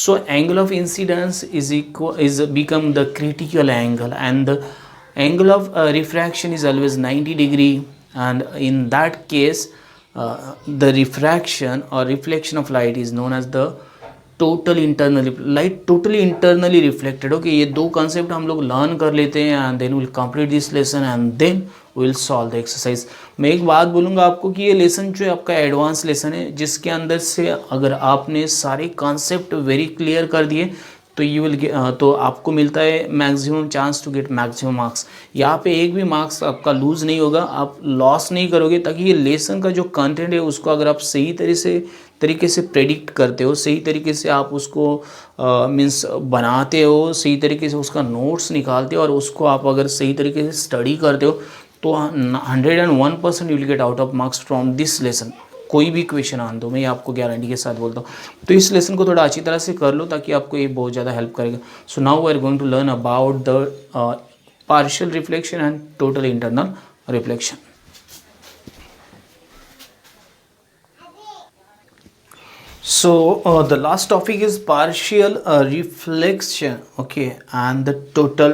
so angle of incidence is become the critical angle and the angle of refraction is always 90 degree. And in that case the refraction or reflection of light is known as the total internally light totally internally reflected. Okay, ये दो concept हम लोग learn कर लेते हैं and then we'll complete this lesson and then we'll solve the exercise. मैं एक बात बोलूँगा आपको कि ये lesson जो है आपका एडवांस lesson है जिसके अंदर से अगर आपने सारे concept very clear कर दिए तो यू विल तो आपको मिलता है maximum chance to get maximum marks. यहाँ पे एक भी मार्क्स आपका लूज़ नहीं होगा, आप लॉस नहीं करोगे, ताकि ये लेसन का जो कंटेंट है उसको अगर आप सही तरीके से प्रेडिक्ट करते हो, सही तरीके से आप उसको मीन्स बनाते हो, सही तरीके से उसका नोट्स निकालते हो और उसको आप अगर सही तरीके से स्टडी करते हो, तो 101% you will get out of marks from this lesson. कोई भी क्वेश्चन आन दो, मैं ये आपको गारंटी के साथ बोलता हूँ। तो इस लेसन को थोड़ा अच्छी तरह से कर लो, ताकि आपको ये बहुत ज़्यादा हेल्प करेगा। So now we are going to learn about the partial reflection and total internal reflection. So the last topic is partial reflection, okay, and the total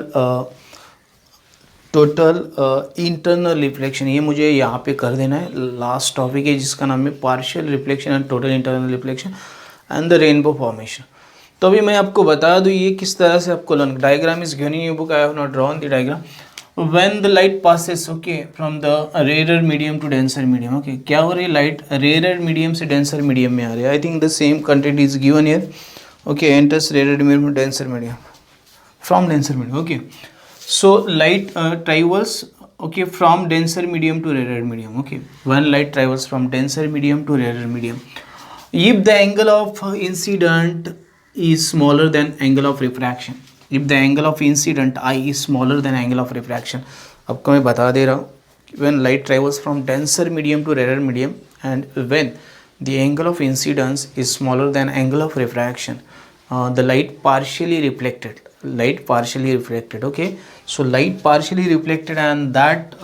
internal reflection। ये मुझे यहाँ पे कर देना है। लास्ट टॉपिक है जिसका नाम है partial reflection and total internal reflection and the rainbow formation. तो अभी मैं आपको बता दूँ ये किस तरह से आपको learn. Diagram is given in your book, I have not drawn the diagram. when the light passes okay from the rarer medium to denser medium, okay, क्या हो रही है, लाइट rarer medium से denser medium में आ रही है। I think the same content is given here, okay, enters rarer medium to denser medium from denser medium, okay, so light travels, okay, from denser medium to rarer medium, okay, when light travels from denser medium to rarer medium, if the angle of incident is smaller than angle of refraction, if the angle of incident I is smaller than angle of refraction, आपको मैं बता दे रहा हूँ when light travels from denser medium to rarer medium and when the angle of incidence is smaller than angle of refraction, the light partially reflected, okay, so light partially reflected and that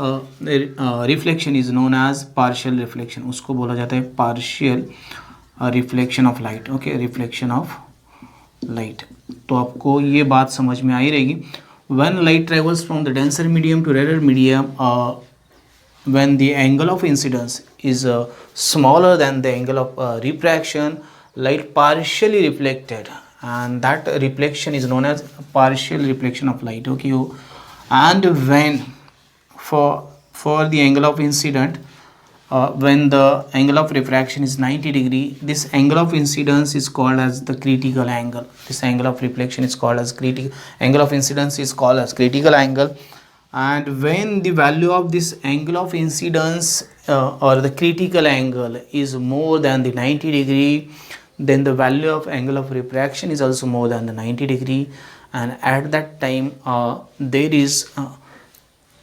reflection is known as partial reflection, उसको बोला जाता है partial reflection of light, okay, reflection of light। तो आपको ये बात समझ में आई रहेगी। when light travels from the denser medium to rarer medium, when the angle of incidence is smaller than the angle of refraction, light partially reflected and that reflection is known as partial reflection of light, okay, and when for the angle of incident, when the angle of refraction is 90 degree, this angle of incidence is called as the critical angle. This angle of reflection is called as critical angle of incidence is called as critical angle, and when the value of this angle of incidence or the critical angle is more than the 90 degree, then the value of angle of refraction is also more than the 90 degree, and at that time there is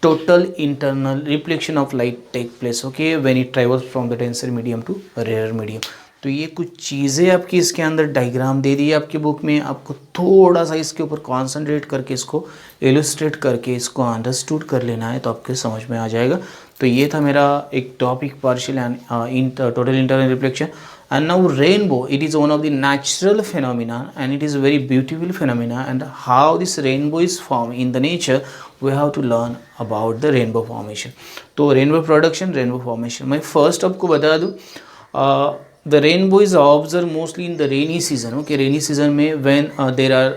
total internal reflection of light take place, okay, when it travels from the denser medium to rarer medium। तो ये कुछ चीज़ें आपकी इसके अंदर diagram दे दी है आपकी book में, आपको थोड़ा सा इसके ऊपर कॉन्सेंट्रेट करके इसको इलस्ट्रेट करके इसको अंडरस्टूड कर लेना है, तो आपके समझ में आ जाएगा। तो ये था मेरा एक topic partial and total internal reflection. And now rainbow, it is one of the natural phenomena and it is a very beautiful phenomena, and how this rainbow is formed in the nature, we have to learn about the rainbow formation। तो rainbow production, rainbow formation मैं first आपको बता दूँ, the rainbow is observed mostly in the rainy season, okay, rainy season में when there are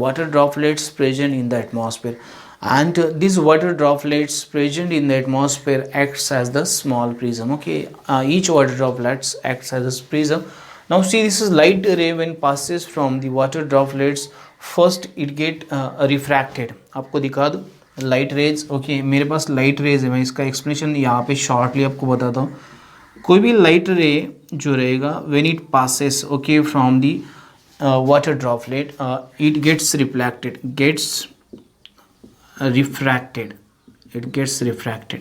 water droplets present in the atmosphere, and these water droplets present in the atmosphere acts as the small prism, okay, each water droplets acts as a prism। now see, this is light ray when passes from the water droplets, first it get refracted। आपको दिखा दूँ light rays, okay, मेरे पास light rays है, मैं इसका explanation यहाँ पे shortly आपको बताता हूँ। कोई भी लाइट रे जो रहेगा when it passes, okay, from the water droplet, it gets refracted, it gets refracted,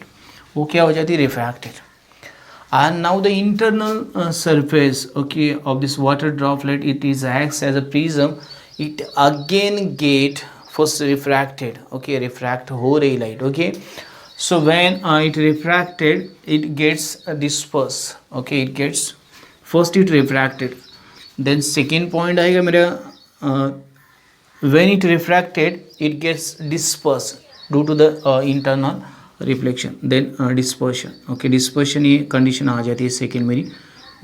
वो क्या हो जाती है, refracted। and now the internal surface, okay, of this water droplet, it is acts as a prism, it again get first refracted, okay, refract हो रही light, okay, so when it refracted, it gets dispersed, okay, it gets first it refracted, then second point आएगा मेरा, when it refracted, it gets dispersed due to the internal reflection, then dispersion, okay, dispersion ये condition आ जाती है second मेरी,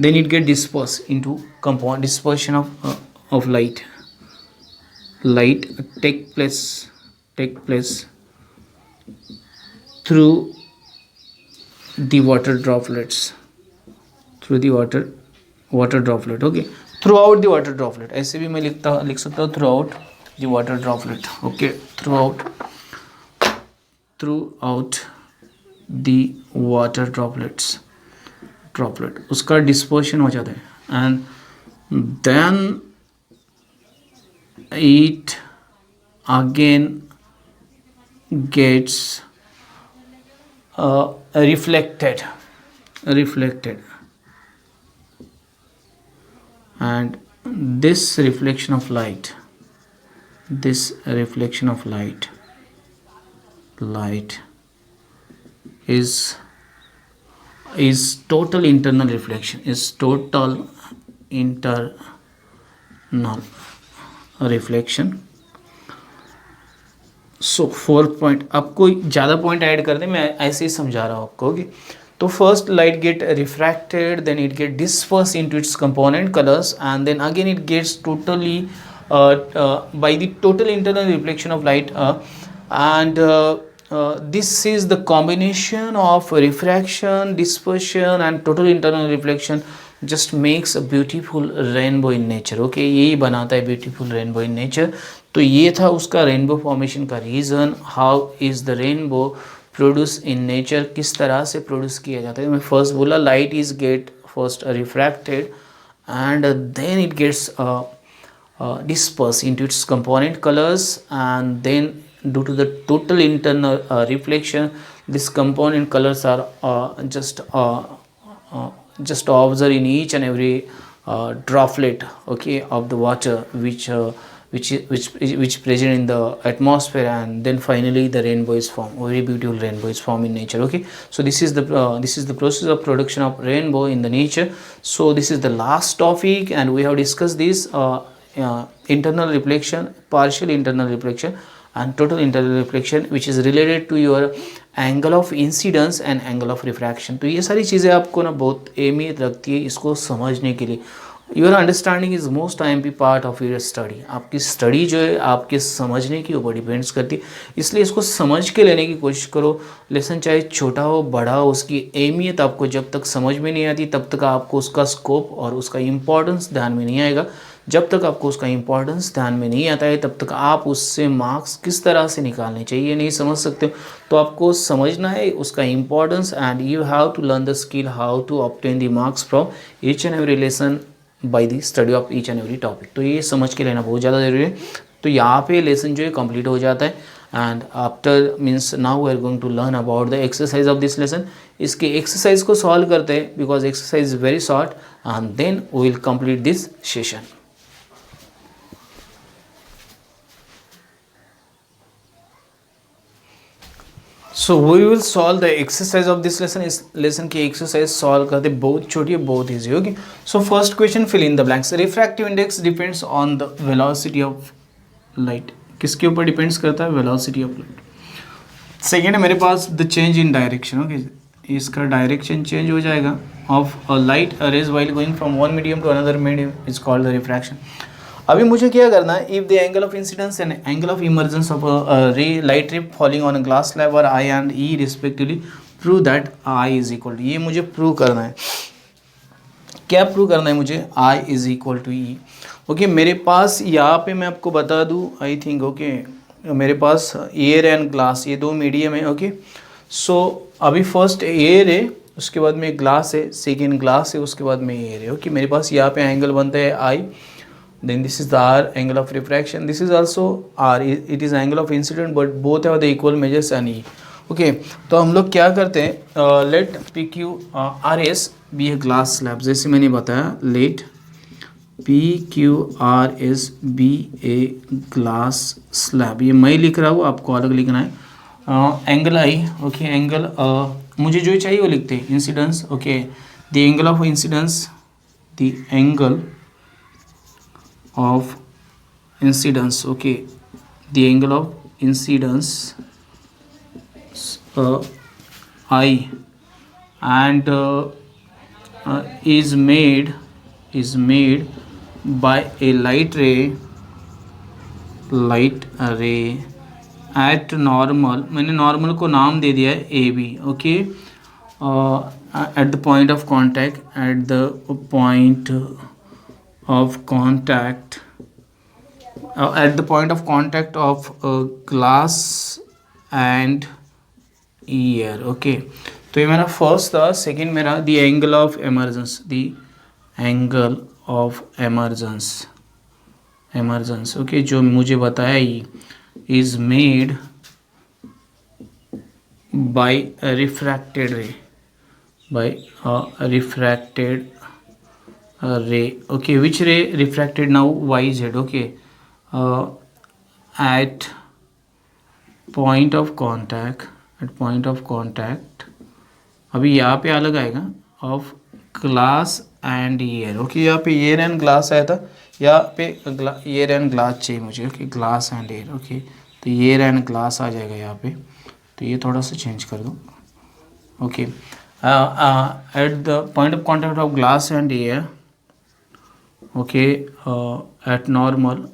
then it get dispersed into compound dispersion of light take place through the water droplets, through the water droplet, okay, throughout the water droplet, ऐसे भी मैं लिख सकता हूँ throughout the water droplet, okay, throughout the water droplet उसका dispersion हो जाता है and then it again gets reflected and this reflection of light is total internal reflection, is total internal reflection. So 4 point, आपको ज़्यादा point add कर दें, मैं ऐसे ही समझा रहा हूँ आपको. ओके, तो first light get refracted, then it get disperse into its component colours and then again it gets totally by the total internal reflection of light and this is the combination of refraction, dispersion and total internal reflection just makes a beautiful rainbow in nature. Okay, यही बनाता है beautiful rainbow in nature. तो ये था उसका rainbow formation का reason. How is the rainbow produce in nature, किस तरह से प्रोड्यूस किया जाता है. मैं फर्स्ट बोला light is get first refracted and then it gets disperse into its component colors and then due to the total internal reflection these component colors are just observed in each and every droplet, okay, of the water which present in the atmosphere and then finally the rainbow is formed. Very beautiful rainbow is formed in nature. Okay, so this is the process of production of rainbow in the nature. So this is the last topic and we have discussed this internal reflection, partial internal reflection and total internal reflection which is related to your angle of incidence and angle of refraction. तो ये सारी चीज़ें आपको ना बहुत अहमियत रखती है इसको समझने के लिए. Your understanding is most time part of your study. आपकी स्टडी जो है आपके समझने के ऊपर डिपेंड्स करती है, इसलिए इसको समझ के लेने की कोशिश करो. लेसन चाहे छोटा हो बड़ा हो, उसकी अहमियत आपको जब तक समझ में नहीं आती तब तक आपको उसका स्कोप और उसका इम्पोर्टेंस ध्यान में नहीं आएगा. जब तक आपको उसका इम्पोर्टेंस ध्यान में नहीं आता है तब तक आप उससे मार्क्स किस तरह से निकालने चाहिए नहीं समझ सकते हो. तो आपको समझना है उसका importance and you have to learn the skill how to obtain the marks from each and every lesson by the study of each and every topic. तो ये समझ के लेना बहुत ज़्यादा ज़रूरी है. तो यहाँ पे लेसन जो है कंप्लीट हो जाता है and after means now we are going to learn about the exercise of this lesson. इसके एक्सरसाइज को सॉल्व करते हैं because exercise is very short and then we will complete this session. So we will solve the exercise of this lesson. इस lesson की exercise solve करते बहुत छोटी है, बहुत ईजी होगी. So first question, fill in the blanks. Refractive index depends on the velocity of light. किसके ऊपर डिपेंड्स करता है? Velocity of light. सेकेंड है मेरे पास the change in direction. Okay, इसका डायरेक्शन चेंज हो जाएगा of a light rays while going from one medium to another medium is called the refraction. अभी मुझे क्या करना है, if the angle of incidence and angle of emergence of ray light ray falling on a glass slab और i and e respectively prove that i is equal to, ये मुझे prove करना है. क्या प्रूव करना है मुझे? I is equal to e. Okay, मेरे पास यहाँ पे मैं आपको बता दूँ आई थिंक. ओके, मेरे पास एयर एंड ग्लास ये दो मीडियम है. ओके, सो अभी फर्स्ट एयर है, उसके बाद में ग्लास है, सेकेंड ग्लास है, उसके बाद में एयर है. ओके, मेरे पास यहाँ पे एंगल बनता है आई. Then this is the R, angle of refraction. This is also R. It is angle of incident, but both have the equal measures and E. Okay, तो हम लोग क्या करते हैं, let PQRS be a glass slab. जैसे मैंने बताया, let PQRS be a glass slab. ये मैं लिख रहा हूँ, आपको अलग लिखना है. एंगल I, ओके, एंगल मुझे जो चाहिए वो लिखते हैं. Incidence, okay, the angle of incidence, the angle of incidence, okay, the angle of incidence I and is made by a light ray at normal. मैंने नॉर्मल को नाम दे दिया है A B. Okay, at the point of contact, at the point of contact at the point of contact of glass and ear. Okay, तो ये मेरा first था. सेकेंड मेरा the angle of emergence, the angle of emergence. Okay, जो मुझे बताया ये is made by refracted ray, by refracted ray. Okay, which ray refracted now? Y Z. Okay, at point of contact अभी यहाँ पे अलग आएगा of glass and air. Okay, यहाँ पे ईयर एंड ग्लास आया था, यहाँ पे ईयर एंड ग्लास चाहिए मुझे. Okay, glass and air. Okay, तो ईयर एंड ग्लास आ जाएगा यहाँ पे, तो ये थोड़ा सा चेंज कर दो. Okay, at the point of contact of glass and air. Okay, eight normal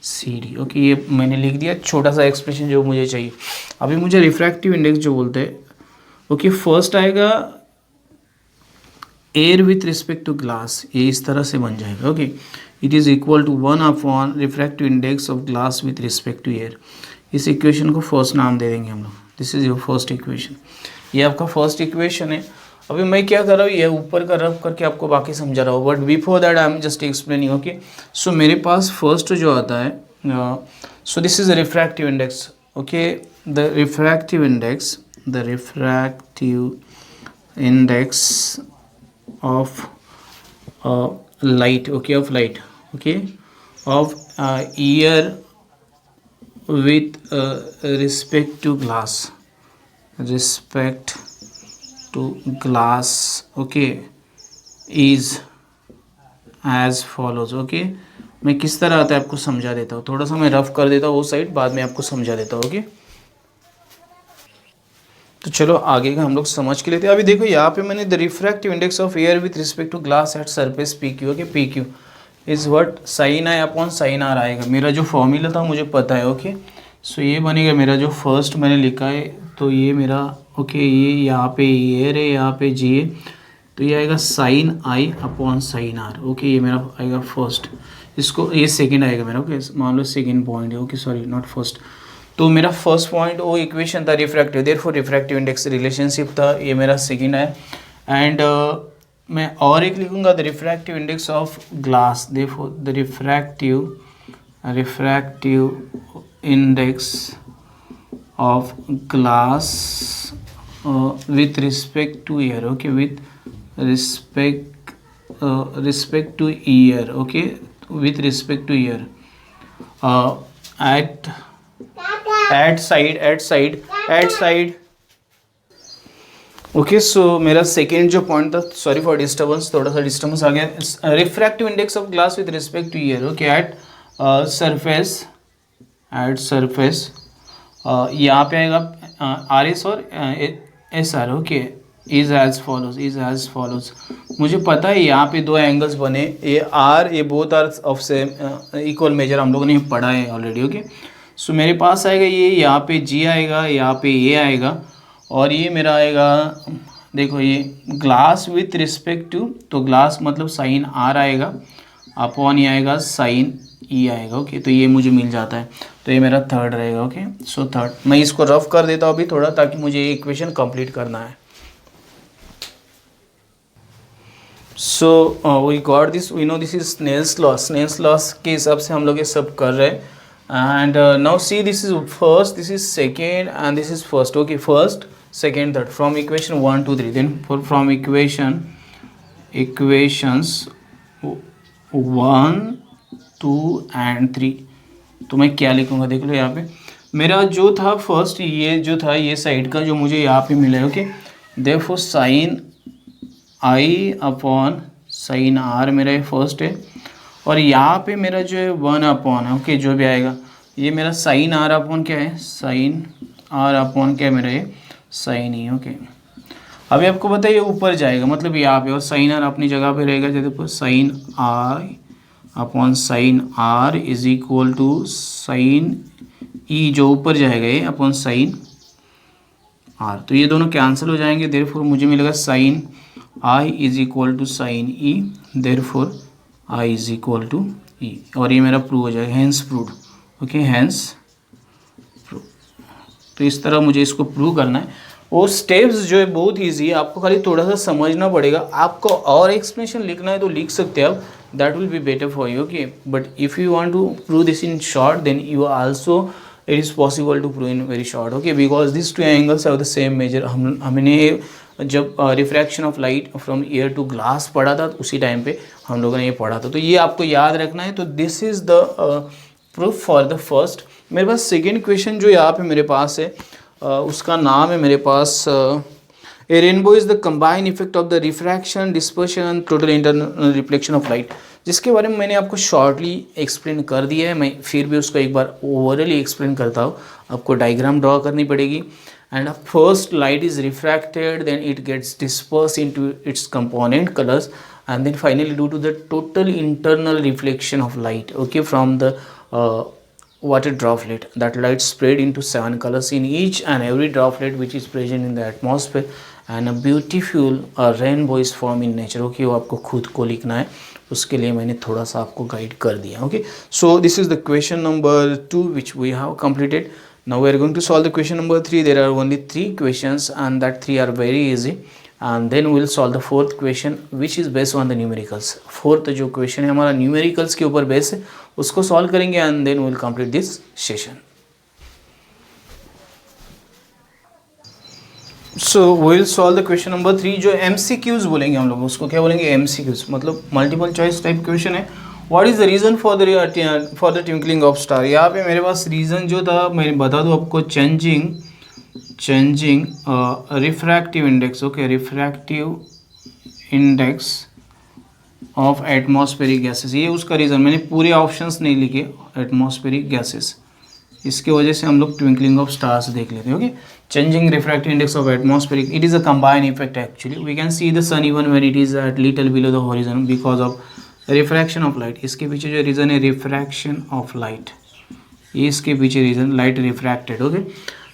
CD. Okay, ये मैंने लिख दिया छोटा सा एक्सप्रेशन जो मुझे चाहिए. अभी मुझे रिफ्रैक्टिव इंडेक्स जो बोलते हैं. ओके, फर्स्ट आएगा air with respect to glass, ये इस तरह से बन जाएगा. Okay, it is equal to 1/, refractive index of glass with respect to air. इस इक्वेशन को फर्स्ट नाम दे देंगे हम लोग. This is your first equation. ये आपका फर्स्ट इक्वेशन है. अभी मैं क्या कर रहा हूँ, ये ऊपर का रफ करके आपको बाकी समझा रहा हूँ, but before that I am just explaining. Okay, so मेरे पास फर्स्ट जो आता है, so this is refractive index. Okay, the refractive index of light. Okay, of light. Okay, of air with respect to glass, okay, is as follows. okay, मैं किस तरह आता है आपको समझा देता हूँ, थोड़ा सा मैं रफ कर देता हूँ वो साइड, बाद में आपको समझा देता हूँ. ओके, तो चलो आगे का हम लोग समझ के लेते हैं. अभी देखो यहाँ पे मैंने the refractive index of air with respect to glass at surface P Q. Okay, P Q is what? Sine I upon sine R आएगा. मेरा जो फॉर्मूला था मुझे पता है. ओके, सो ये बनेगा मेरा जो फर्स्ट मैंने लिखा है, तो ये मेरा ओके, ये यहाँ पे एयर है, यहाँ पे जी है, तो ये आएगा साइन आई अपॉन साइन आर. ओके, ये मेरा आएगा फर्स्ट. इसको ये सेकंड आएगा मेरा. ओके, मान लो सेकंड पॉइंट है. Okay, sorry not first. तो मेरा फर्स्ट पॉइंट वो इक्वेशन था refractive, therefore refractive index relationship था. ये मेरा सेकंड है. एंड मैं और एक लिखूंगा the refractive index of glass. Therefore the refractive index of glass with respect to ear. Okay, with respect to ear. Okay, with respect to ear, at side. Okay, so मेरा second जो point था, sorry for disturbance, थोड़ा सा disturbance आ गया. Refractive index of glass with respect to air. Okay, at surface यहाँ पे आएगा आर एस और S R. Okay, is as follows. मुझे पता है यहाँ पे दो एंगल्स बने, ये आर, ये both are of same equal measure, हम लोगों ने पढ़ा है ऑलरेडी. ओके, सो मेरे पास आएगा ये, यहाँ पे जी आएगा, यहाँ पे ये आएगा, और ये मेरा आएगा, देखो ये ग्लास विथ रिस्पेक्ट टू, तो ग्लास मतलब साइन आर आएगा, अपॉन ये आएगा साइन ई आएगा. ओके, तो ये मुझे मिल जाता है, तो ये मेरा थर्ड रहेगा. Okay, so third. मैं इसको रफ कर देता हूँ अभी थोड़ा, ताकि मुझे ये इक्वेशन कंप्लीट करना है. So we got this, we know this is Snell's laws के हिसाब से हम लोग ये सब कर रहे हैं. And now see, this is first, this is second, and this is first. Okay, first, second, third, from equation 1 2 3. Then from equations 1 2 and 3. तो मैं क्या लिखूँगा, देख लो यहाँ पे मेरा जो था फर्स्ट, ये जो था ये साइड का जो मुझे यहाँ पे मिला है. ओके, देयरफॉर साइन आई अपॉन साइन आर मेरा ये फर्स्ट है, और यहाँ पे मेरा जो है 1 अपॉन है. ओके, जो भी आएगा ये मेरा साइन आर अपॉन क्या है, साइन आर अपॉन क्या है मेरा, ये साइन ही. ओके, अभी आपको पता है ये ऊपर जाएगा, मतलब यहाँ पे, और साइन आर अपनी जगह पे रहेगा. जैसे sine I upon sine r is equal to sine e, जो ऊपर जाएगा ये, अपॉन साइन आर. तो ये दोनों कैंसिल हो जाएंगे, देयरफॉर मुझे मिलेगा sine i is equal to sine e, therefore i is equal to e, और ये मेरा प्रूव हो जाएगा, hence proved. Okay, hence prove. तो इस तरह मुझे इसको प्रूव करना है। और स्टेप्स जो है बहुत ईजी है, आपको खाली थोड़ा सा समझना पड़ेगा। आपको और एक्सप्लेनेशन लिखना है तो लिख सकते हैं आप, that will be better for you. Okay, but if you want to prove this in short then you also it is possible to prove in very short. Okay, because this two angles have the same measure. हमने जब refraction of light from air to glass पढ़ा था उसी time पे हम लोगों ने ये पढ़ा था, तो ये आपको याद रखना है। तो this is the proof for the first. मेरे पास सेकेंड क्वेश्चन जो यहाँ पे मेरे पास है उसका नाम है मेरे पास a rainbow is the combine effect of the refraction, dispersion, total internal reflection of light, जिसके बारे में मैंने आपको शॉर्टली एक्सप्लेन कर दिया है। मैं फिर भी उसको एक बार ओवरली एक्सप्लेन करता हूँ। आपको डायग्राम ड्रॉ करनी पड़ेगी। And first light is refracted, then it gets disperse into its component colours, and then finally due to the total internal reflection of light, okay, from the water droplet, that light spread into 7 colors in each and every droplet which is present in the atmosphere, and a beautiful rainbow is formed in nature। okay, वो आपको खुद को लिखना है, उसके लिए मैंने थोड़ा सा आपको गाइड कर दिया। okay, so this is the question number 2 which we have completed। now we are going to solve the question number 3। there are only 3 questions and that 3 are very easy, and then we'll solve the fourth question which is based on the numericals। fourth जो question है हमारा numericals के ऊपर base है, उसको solve करेंगे and then we'll complete this session। so we'll solve the question number 3 जो MCQs बोलेंगे हम लोग, उसको क्या बोलेंगे, MCQs, मतलब मल्टीपल चॉइस टाइप क्वेश्चन है। What is the reason for the twinkling of star. यहाँ पे मेरे पास रीज़न जो था मैं बता दूँ आपको, changing refractive index। okay, refractive index of atmospheric gases, ये उसका रीज़न। मैंने पूरे ऑप्शंस नहीं लिखे एटमॉस्फेरिक गैसेस, इसके वजह से हम लोग ट्विंकलिंग ऑफ स्टार्स देख लेते हैं। Okay, changing refractive index of atmospheric, it is a combined effect actually. We can see the sun even when it is at little below the horizon because of refraction of light. इसके पीछे जो reason है refraction of light, इसके पीछे reason light refracted. Okay,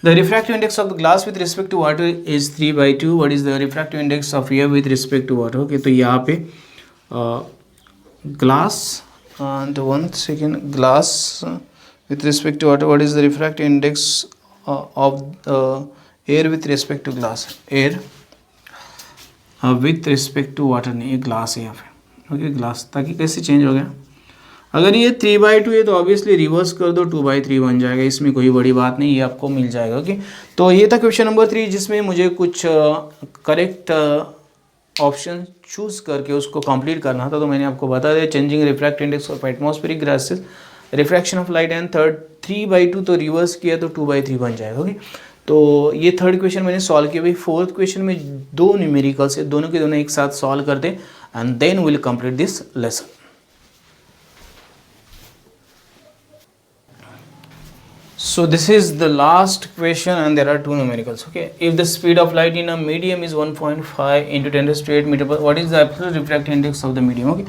the refractive index of the glass with respect to water is 3/2। what is the refractive index of air with respect to water। okay, तो यहाँ पे glass and one second, glass with respect to water, what is the refractive index of air with respect to glass, air with respect to water नहीं, ये glass है यहाँ पे। Okay, glass, ताकि कैसे चेंज हो गया, अगर ये 3/2 है तो ऑब्वियसली रिवर्स कर दो 2/3 बन जाएगा, इसमें कोई बड़ी बात नहीं, ये आपको मिल जाएगा। ओके, तो ये था क्वेश्चन नंबर 3 जिसमें मुझे कुछ करेक्ट ऑप्शन चूज़ करके उसको कंप्लीट करना था। तो मैंने आपको बता दिया, changing refractive index of atmospheric gases, refraction of light, and third 3/2 तो रिवर्स किया तो 2/3 बन जाएगा। ओके, तो ये थर्ड क्वेश्चन मैंने सॉल्व किया। भाई फोर्थ क्वेश्चन में 2 न्यूमेरिकल्स है, दोनों के दोनों एक साथ सॉल्व करते and then will complete this lesson. So this is the last question and there are 2 numericals। okay, if the speed of light in a medium is 1.5 into 10⁸ meter per, what is the absolute refractive index of the medium। okay,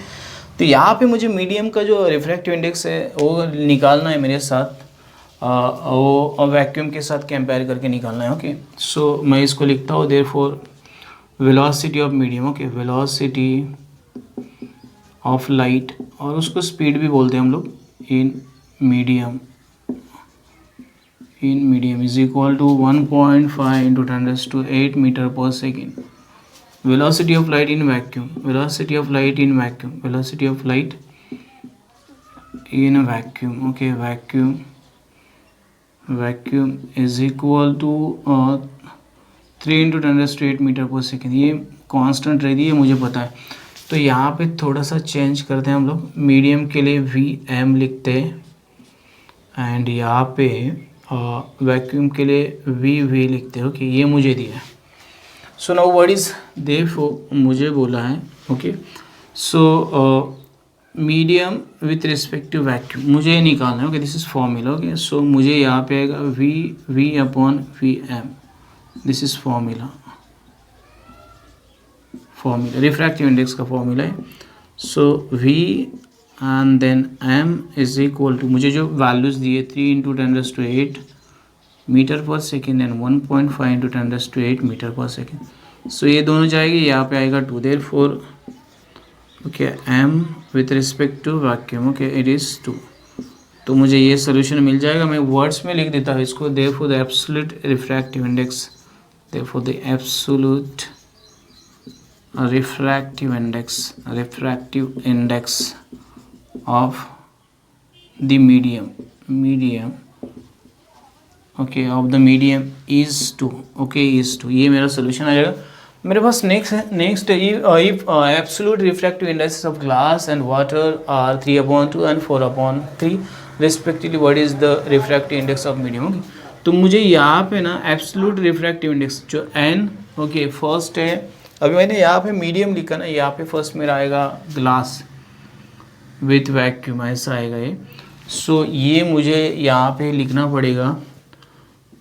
तो यहाँ पे मुझे medium का जो refractive index है वो निकालना है मेरे साथ, वो वैक्यूम के साथ कंपेयर करके निकालना है। ओके, सो मैं इसको लिखता हूँ therefore velocity of medium. Okay, velocity of light, और उसको स्पीड भी बोलते हैं हम लोग, in medium is equal to 1.5 into 10⁸ meter per second। velocity of light in vacuum, velocity of light in vacuum, velocity of light in vacuum। okay, vacuum is equal to 3 into 10⁸ meter per second। ये constant रहती है, मुझे पता है। तो यहाँ पे थोड़ा सा चेंज करते हैं हम लोग, मीडियम के लिए VM लिखते हैं एंड यहाँ पे वैक्यूम के लिए VV लिखते हो कि ये मुझे दिया है। So now what is therefore, मुझे बोला है। Okay, so medium with respect to vacuum मुझे निकालना है। Okay, this is formula. Okay, so मुझे यहाँ पे आएगा V/VM, this is formula refractive index का फॉर्मूला है। So V and then m is equal to, मुझे जो वैल्यूज़ दिए 3 into 10⁸ meter per second and 1.5 into 10⁸ meter per second। सो ये दोनों जाएगी, यहाँ पे आएगा 2, therefore okay m with respect to vacuum okay it is 2। तो मुझे ये सोल्यूशन मिल जाएगा। मैं वर्ड्स में लिख देता हूँ इसको, therefore the absolute refractive index, therefore the absolute refractive index of the medium okay of the medium is 2 okay is 2। ये मेरा सोल्यूशन आ जाएगा। मेरे पास next if absolute refractive indices of glass and water are 3/2 and 4/3 respectively, what is the refractive index of medium okay। तो मुझे यहाँ पे ना absolute refractive index जो n ओके फर्स्ट है, अभी मैंने यहाँ पे मीडियम लिखा ना, यहाँ पे फर्स्ट मेरा आएगा ग्लास विथ वैक्यूम ऐसा आएगा ये। सो ये मुझे यहाँ पे लिखना पड़ेगा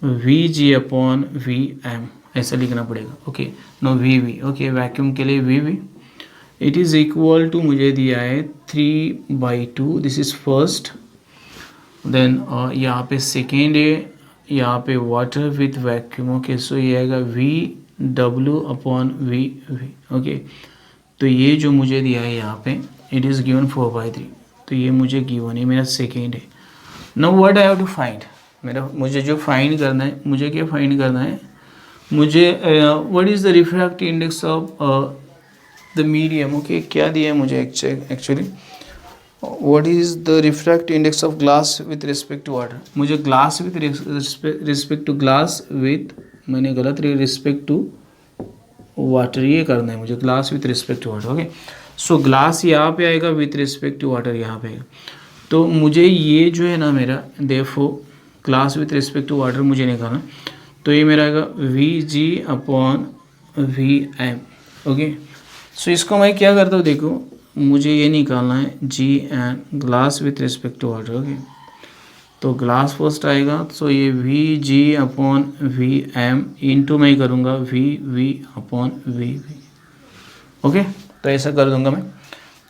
Vg/Vm ऐसा लिखना पड़ेगा okay, no Vv okay vacuum के लिए Vv it is equal to मुझे दिया है 3/2, दिस इज़ फर्स्ट। देन यहाँ पे सेकेंड है, यहाँ पे वाटर विथ वैक्यूम ओके, सो ये आएगा VW/Vv ओके। तो ये जो मुझे दिया है यहाँ पे इट इज़ गिवन 4/3, तो ये मुझे गिवन है, मेरा सेकेंड है। Now what I have to find, मुझे जो फाइंड करना है, मुझे क्या फाइंड करना है, मुझे what is the refractive index of the medium okay. क्या दिया है मुझे actually, what is the refractive index of glass with respect to water. मुझे glass with respect to glass with, मैंने गलत रिस्पेक्ट टू वाटर ये करना है मुझे, glass with respect to water okay. So glass यहाँ पे आएगा विथ रिस्पेक्ट टू वाटर यहाँ पे आएगा। तो मुझे ये जो है ना मेरा therefore glass with respect to water मुझे निकालना, तो ये मेरा आएगा Vg/Vm ओके। सो इसको मैं क्या करता हूँ, देखो मुझे ये निकालना है Gn glass with respect to water okay. तो ग्लास फर्स्ट आएगा, सो ये Vg/Vm इंटू मैं करूँगा Vv/Vv ओके। तो ऐसा कर दूंगा मैं।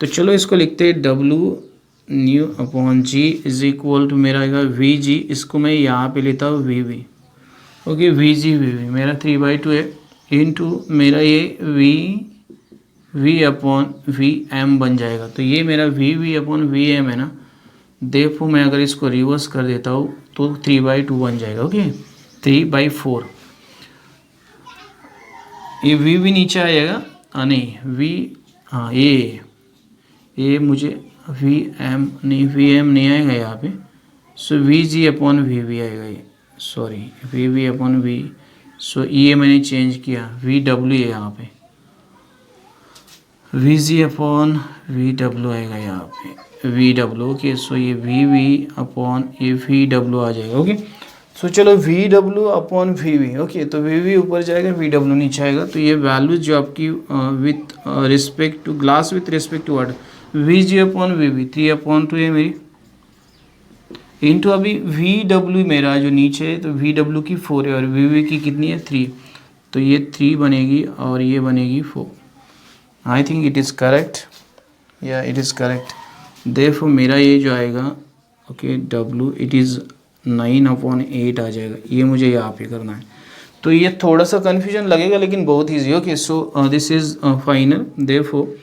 तो चलो इसको लिखते हैं W/G इज इक्वल टू मेरा आएगा Vg, इसको मैं यहाँ पे लेता हूँ Vv ओके, Vg/Vv मेरा 3/2 है इंटू मेरा ये Vv/Vm बन जाएगा। तो ये मेरा Vv/Vm है ना, देखो मैं अगर इसको रिवर्स कर देता हूँ तो 3/2 बन जाएगा ओके, 3/4। ये Vv नीचे आएगा नहीं हाँ ये मुझे Vm नहीं आएगा यहाँ पे, सो Vg/Vv आएगा ये, सॉरी Vv/V। सो ये मैंने चेंज किया Vw है यहाँ पे, Vg/Vw आएगा यहाँ पे Vw ओके। सो ये Vv/Vw आ जाएगा ओके। सो चलो Vw/Vv ओके, तो Vv ऊपर जाएगा Vw नीचे आएगा। तो ये वैल्यूज जो आपकी with respect to glass with respect to water Vg/Vv 3/2 है मेरी, इंटू अभी Vw मेरा जो नीचे है, तो Vw की 4 है और Vv की कितनी है 3, तो ये 3 बनेगी और ये बनेगी 4। I think it is correct, या इट इज़ करेक्ट। देयरफॉर मेरा ये जो आएगा ओके W इट इज़ 9/8 आ जाएगा, ये मुझे यहाँ पे करना है। तो ये थोड़ा सा कन्फ्यूजन लगेगा लेकिन बहुत easy okay. So this is final, therefore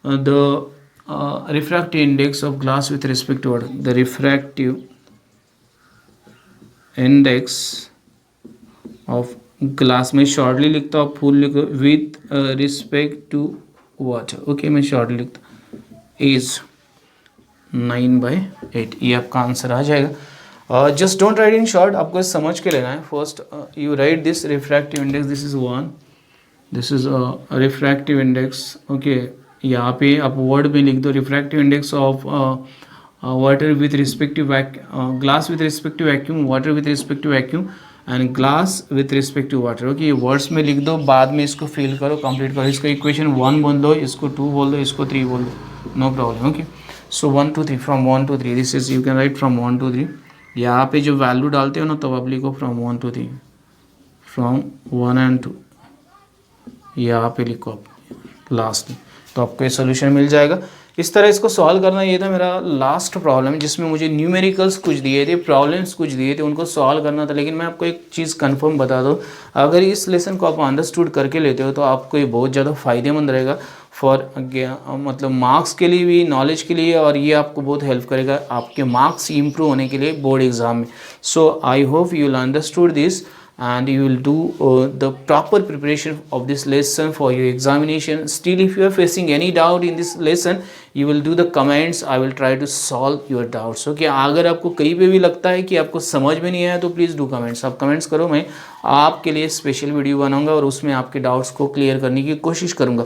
the refractive index of glass with respect to water, the refractive index of glass, मैं शॉर्टली लिखता हूँ, फुल लिखो with respect to water okay, मैं शॉर्टली लिखता इज 9/8, ये आपका आंसर आ जाएगा। Just don't write in short, आपको समझ के लेना है। First you write this refractive index, this is 1, this is refractive index okay. यहाँ पे आप वर्ड में लिख दो refractive index of water with respective glass with respective vacuum, water with respective vacuum and glass with respect to water okay. ये words में लिख दो, बाद में इसको फिल करो, कंप्लीट करो। इसका इक्वेशन 1 बोल दो, इसको 2 बोल दो, इसको 3 बोल दो, no problem okay. So 1 2 3, from 1 to 3 this is, you can write from 1 to 3। यहाँ पे जो वैल्यू डालते हो ना, तो आप लिखो फ्रॉम 1 to 3, फ्रॉम 1 and 2 यहाँ पे लिखो आप लास्ट में, तो आपको ये सोल्यूशन मिल जाएगा। इस तरह इसको सॉल्व करना, ये था मेरा लास्ट प्रॉब्लम जिसमें मुझे न्यूमेरिकल्स कुछ दिए थे, प्रॉब्लम्स कुछ दिए थे, उनको सॉल्व करना था। लेकिन मैं आपको एक चीज़ कंफर्म बता दूँ, अगर इस लेसन को आप अंडरस्टूड करके लेते हो तो आपको ये बहुत ज़्यादा फायदेमंद रहेगा फॉर मतलब मार्क्स के लिए भी, नॉलेज के लिए, और ये आपको बहुत हेल्प करेगा आपके मार्क्स इंप्रूव होने के लिए बोर्ड एग्ज़ाम में। So I hope you will understood this and you will do the proper preparation of this lesson for your examination. Still, if you are facing any doubt in this lesson, you will do the comments. I will try to solve your doubts. Okay, अगर आपको कहीं पे भी लगता है कि आपको समझ में नहीं आया तो प्लीज़ डू कमेंट्स। आप कमेंट्स करो, मैं आपके लिए स्पेशल वीडियो बनाऊंगा और उसमें आपके डाउट्स को क्लियर करने की कोशिश करूंगा।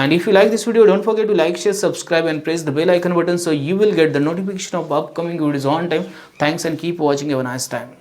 And if you like this video, don't forget to like, share, subscribe and press the bell icon button so you will get the notification of upcoming videos on time. Thanks and keep watching. Have a nice time.